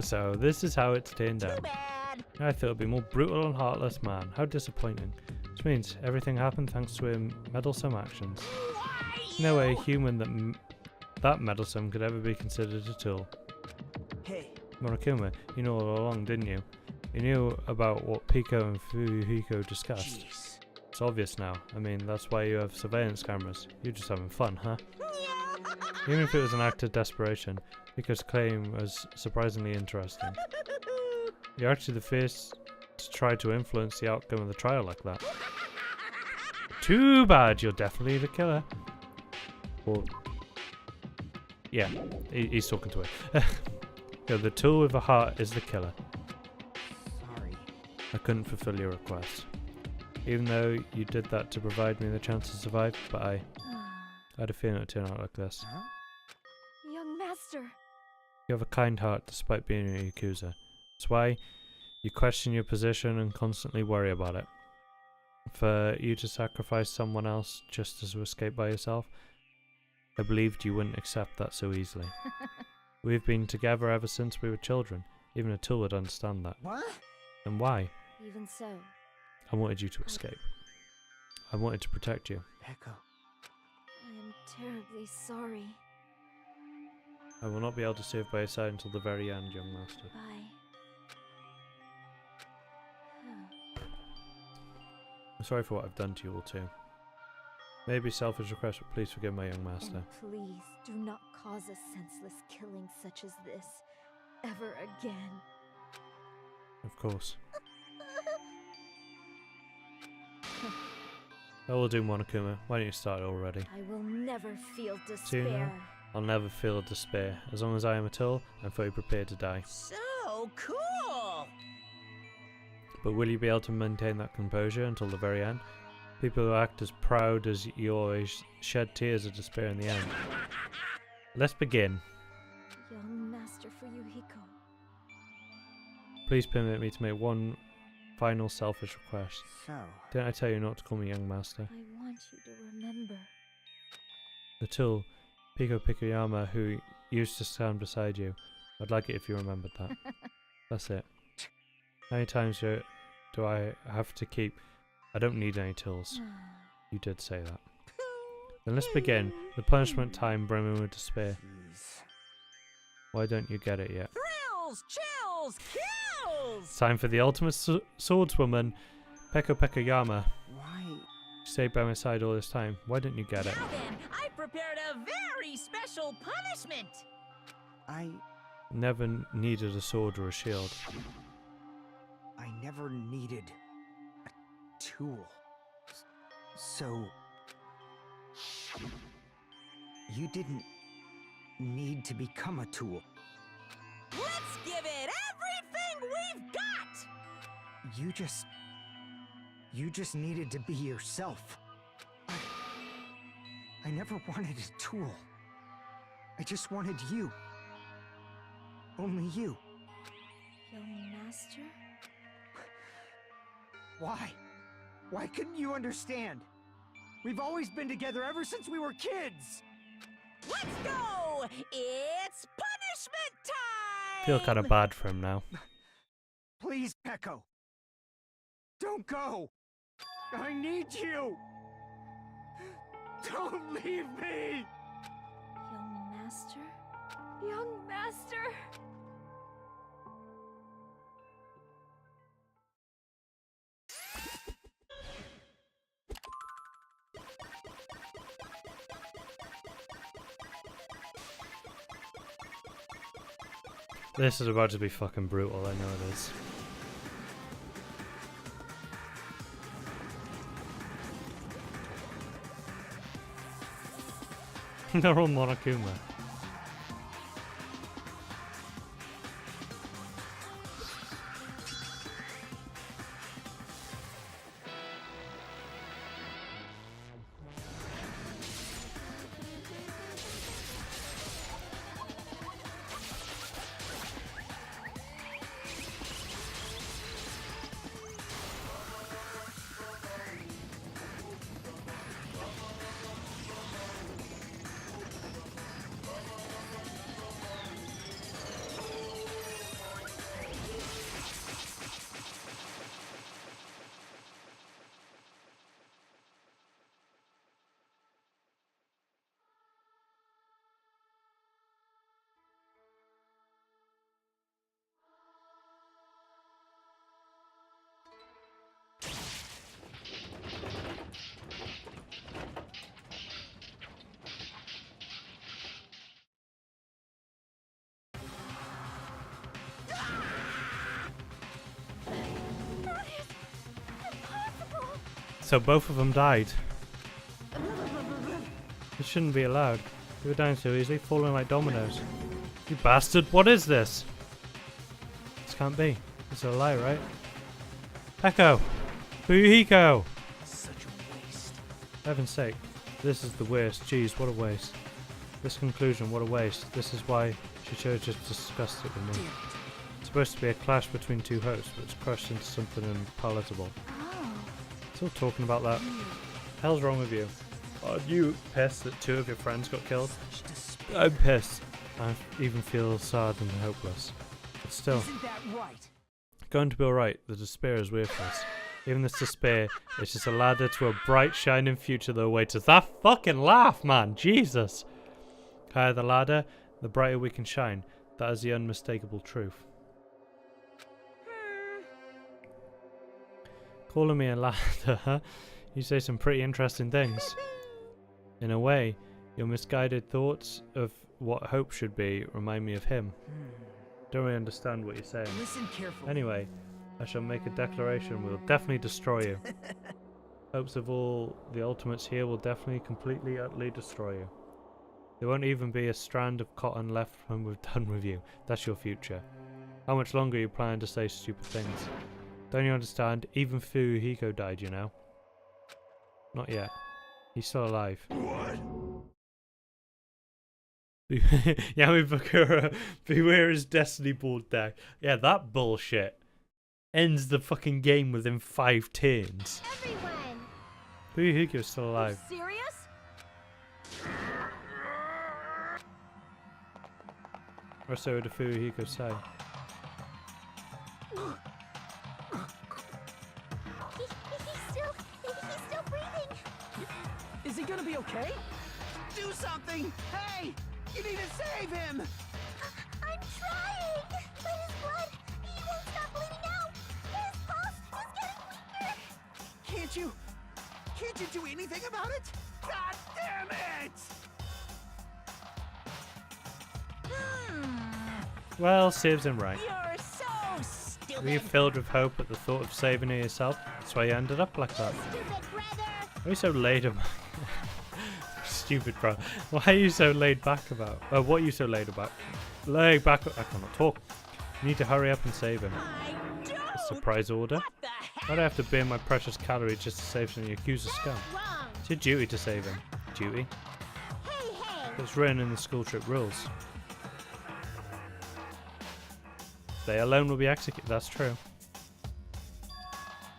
Speaker 1: So this is how it's turned
Speaker 12: too
Speaker 1: out.
Speaker 12: bad.
Speaker 1: I thought it'd be more brutal and heartless, man. How disappointing. Which means everything happened thanks to his meddlesome actions. No way a human that meddlesome could ever be considered a tool.
Speaker 8: Hey,
Speaker 1: Monokuma, you know all along, didn't you? You knew about what Pico and Fuyuhiko discussed.
Speaker 8: jeez.
Speaker 1: It's obvious now. I mean, that's why you have surveillance cameras. You're just having fun, huh? Even if it was an act of desperation, Pico's claim was surprisingly interesting. You're actually the first to try to influence the outcome of the trial like that. Too bad, you're definitely the killer. Or, yeah, he's talking to her. Yeah, the tool with a heart is the killer.
Speaker 10: Sorry.
Speaker 1: I couldn't fulfill your request. Even though you did that to provide me the chance to survive, but I had a feeling it would turn out like this.
Speaker 10: Huh?
Speaker 9: Young master.
Speaker 1: You have a kind heart despite being a Yakuza. That's why you question your position and constantly worry about it. For you to sacrifice someone else just to escape by yourself, I believed you wouldn't accept that so easily. We've been together ever since we were children. Even a tool would understand that.
Speaker 10: What?
Speaker 1: And why?
Speaker 9: Even so.
Speaker 1: I wanted you to escape. I wanted to protect you.
Speaker 10: Echo.
Speaker 9: I am terribly sorry.
Speaker 1: I will not be able to serve by your side until the very end, young master.
Speaker 9: Bye.
Speaker 1: I'm sorry for what I've done to you all too. Maybe selfish request, but please forgive my young master.
Speaker 9: And please do not cause a senseless killing such as this ever again.
Speaker 1: Of course. I will do, Monokuma. Why don't you start already?
Speaker 9: I will never feel
Speaker 1: See now?
Speaker 9: despair.
Speaker 1: I'll never feel despair. As long as I am a tool, I'm fully prepared to die.
Speaker 12: So cool.
Speaker 1: But will you be able to maintain that composure until the very end? People who act as proud as you always shed tears of despair in the end. Let's begin.
Speaker 9: Young Master Fuyuhiko.
Speaker 1: Please permit me to make one final selfish request.
Speaker 10: So,
Speaker 1: Didn't I tell you not to call me young master?
Speaker 9: I want you to remember.
Speaker 1: The tool, Pico Pikuyama, who used to stand beside you. I'd like it if you remembered that. That's it. How many times do I have to keep... I don't need any tools. You did say that. Then let's begin. The punishment time brimming with despair.
Speaker 10: jeez.
Speaker 1: Why don't you get it yet?
Speaker 12: Thrills, chills, kills.
Speaker 1: It's time for the ultimate swordswoman, Peko Pikuyama.
Speaker 10: Why?
Speaker 1: Stayed by my side all this time. Why don't you get it?
Speaker 12: Now then, I prepared a very special punishment.
Speaker 10: I
Speaker 1: Never needed a sword or a shield.
Speaker 10: never needed a tool. So you didn't need to become a tool.
Speaker 12: Let's give it everything we've got.
Speaker 10: You just needed to be yourself. I never wanted a tool. I just wanted you. Only you.
Speaker 9: Young Master?
Speaker 10: Why? Why couldn't you understand? We've always been together ever since we were kids!
Speaker 12: Let's go. It's punishment time.
Speaker 1: Feel kind of bad for him now.
Speaker 10: Please, Peko! Don't go! I need you! Don't leave me!
Speaker 9: Young Master? Young Master!
Speaker 1: This is about to be fucking brutal, I know it is. They're all Monokuma. So both of them died. This shouldn't be allowed. They were dying so easily, falling like dominoes. You bastard, what is this? This can't be. It's a lie, right? Echo! Fuyuhiko!
Speaker 8: Such a waste.
Speaker 1: For heaven's sake. This is the worst. Jeez, what a waste. This conclusion, what a waste. This is why she should have just discussed it with me. It's supposed to be a clash between two hosts, but it's crushed into something unpalatable. Still talking about that. Hell's wrong with you? Are you pissed that 2 of your friends got killed? I'm pissed. I even feel sad and hopeless. But still,
Speaker 8: Isn't that right?
Speaker 1: going to be alright. The despair is worthless. Even this despair is just a ladder to a bright, shining future that awaits us. That fucking laugh, man! Jesus! The higher the ladder, the brighter we can shine. That is the unmistakable truth. Calling me a ladder, huh? You say some pretty interesting things. In a way, your misguided thoughts of what hope should be remind me of him. Don't really understand what you're saying.
Speaker 8: Listen carefully.
Speaker 1: Anyway, I shall make a declaration. We'll definitely destroy you. Hopes of all the ultimates here will definitely, completely, utterly destroy you. There won't even be a strand of cotton left when we're done with you. That's your future. How much longer are you planning to say stupid things? Don't you understand? Even Fuyuhiko died, you know. Not yet. He's still alive.
Speaker 6: What?
Speaker 1: Yamibakura, beware his destiny ball deck. Yeah, that bullshit ends the fucking game within 5 turns.
Speaker 3: Everyone!
Speaker 1: Fuyuhiko's still alive.
Speaker 2: Serious?
Speaker 1: Or so did Fuyuhiko say.
Speaker 3: He's still breathing.
Speaker 8: Is he gonna be okay?
Speaker 10: Do something! Hey! You need to save him!
Speaker 3: I'm trying! But his blood, he won't stop bleeding out! His pulse is getting weaker!
Speaker 10: Can't you do anything about it? God damn it!
Speaker 1: Well, serves him right.
Speaker 12: You're so stupid.
Speaker 1: Were you filled with hope at the thought of saving her yourself? That's why you ended up like that.
Speaker 3: Stupid brother!
Speaker 1: Why are you so laid back? Stupid, bro. Why are you so laid back about? What are you so laid about? Laid back. I cannot talk. You need to hurry up and save him.
Speaker 12: I don't.
Speaker 1: A surprise order?
Speaker 12: What the heck?
Speaker 1: Why do I have to burn my precious calories just to save some Yakuza scum?
Speaker 3: Wrong!
Speaker 1: It's your duty to save him. Duty?
Speaker 3: Hey!
Speaker 1: It's written in the school trip rules. They alone will be executed. That's true.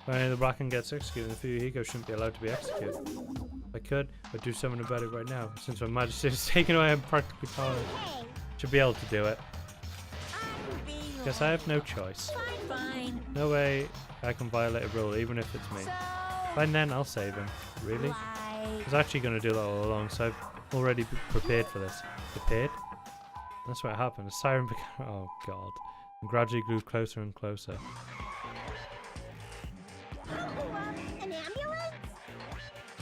Speaker 1: If only the Bracken gets executed, the Fuyuhiko shouldn't be allowed to be executed. If I could, I'd do something about it right now. Since my majesty is taken away, I'm practically powerless.
Speaker 3: Hey!
Speaker 1: Should be able to do it.
Speaker 12: Unbelievable.
Speaker 1: Guess I have no choice.
Speaker 12: Fine.
Speaker 1: No way I can violate a rule, even if it's me.
Speaker 12: So,
Speaker 1: Fine then, I'll save him. Really? I
Speaker 12: like,
Speaker 1: was actually going to do that all along, so I've already prepared for this. Prepared? That's what happened. The siren began. Oh god. And gradually grew closer and closer.
Speaker 3: An ambulance?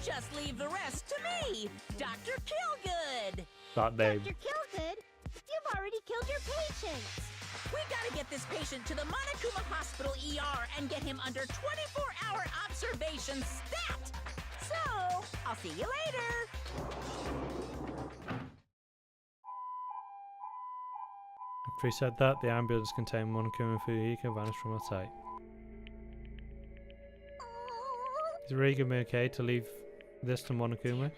Speaker 12: just leave the rest to me, Dr. Killgood.
Speaker 1: That name.
Speaker 3: Dr. Killgood? You've already killed your patients.
Speaker 12: We gotta get this patient to the Monokuma Hospital ER and get him under 24-hour observation stat. So, I'll see you later.
Speaker 1: After he said that, the ambulance containing Monokuma and Fuyuhiko vanished from our sight. Is it really gonna be okay to leave this to Monokuma?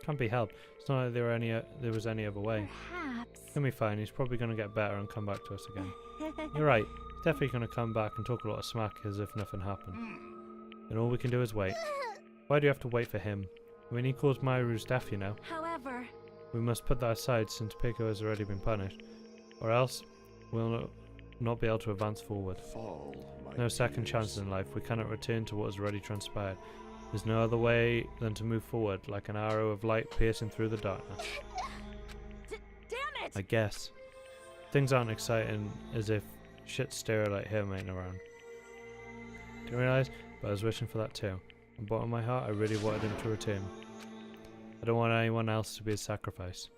Speaker 1: Can't be helped. It's not like there was any other way.
Speaker 4: Perhaps.
Speaker 1: It's gonna be fine. He's probably gonna get better and come back to us again. You're right. He's definitely gonna come back and talk a lot of smack as if nothing happened. And all we can do is wait. Why do you have to wait for him? I mean, he caused Mahiru's death, you know.
Speaker 9: However,
Speaker 1: We must put that aside since Pico has already been punished. Or else, we'll not be able to advance forward.
Speaker 7: Fall, my
Speaker 1: No second
Speaker 7: dears.
Speaker 1: chances in life. We cannot return to what has already transpired. There's no other way than to move forward, like an arrow of light piercing through the darkness.
Speaker 12: Damn it!
Speaker 1: I guess. Things aren't exciting as if shit stereo like him ain't around. Do you realise? But I was wishing for that too. On the bottom of my heart, I really wanted him to return. I don't want anyone else to be a sacrifice.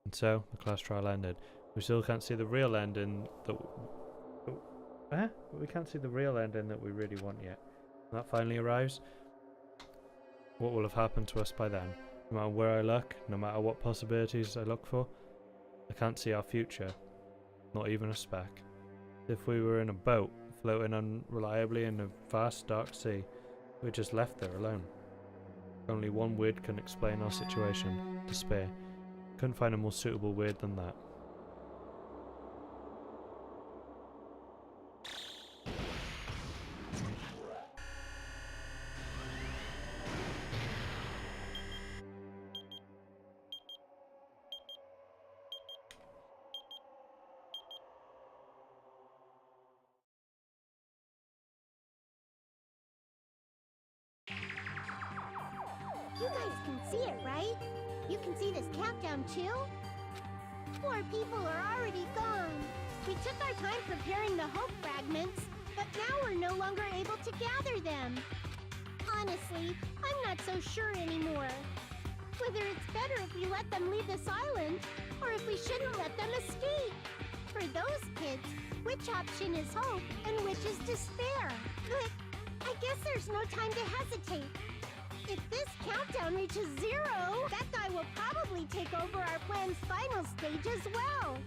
Speaker 1: And so, the class trial ended. We still can't see the real ending that we can't see the real ending that we really want yet. When that finally arrives, what will have happened to us by then? No matter where I look, no matter what possibilities I look for, I can't see our future. Not even a speck. If we were in a boat, floating unreliably in a vast dark sea, we're just left there alone. Only one word can explain our situation: despair. Couldn't find a more suitable word than that.
Speaker 3: You guys can see it, right? You can see this countdown too? Poor people are already gone. We took our time preparing the hope fragments, but now we're no longer able to gather them. Honestly, I'm not so sure anymore. Whether it's better if we let them leave this island, or if we shouldn't let them escape. For those kids, which option is hope and which is despair? But I guess there's no time to hesitate. If this countdown reaches 0, that guy will probably take over our plan's final stage as well.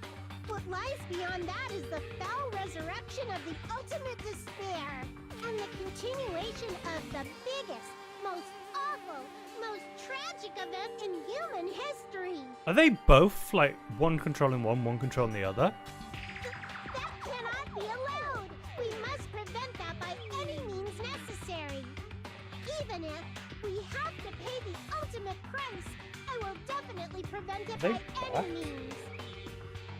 Speaker 3: What lies beyond that is the foul resurrection of the ultimate despair, and the continuation of the biggest, most awful, most tragic event in human history.
Speaker 1: Are they both, like, one controlling one controlling the other?
Speaker 3: That cannot be allowed. We must prevent that by any means necessary. Even if we have to pay the ultimate price, I will definitely prevent it
Speaker 1: They
Speaker 3: by any means.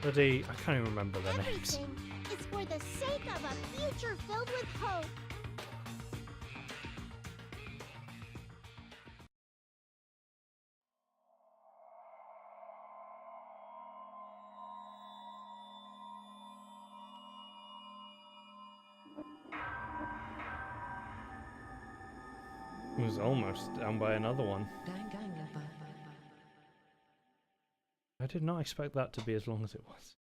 Speaker 1: Bloody, I can't even remember their names.
Speaker 3: Everything is for the sake of a future filled with hope.
Speaker 1: It was almost down by another one.
Speaker 12: Danganronpa.
Speaker 1: I did not expect that to be as long as it was.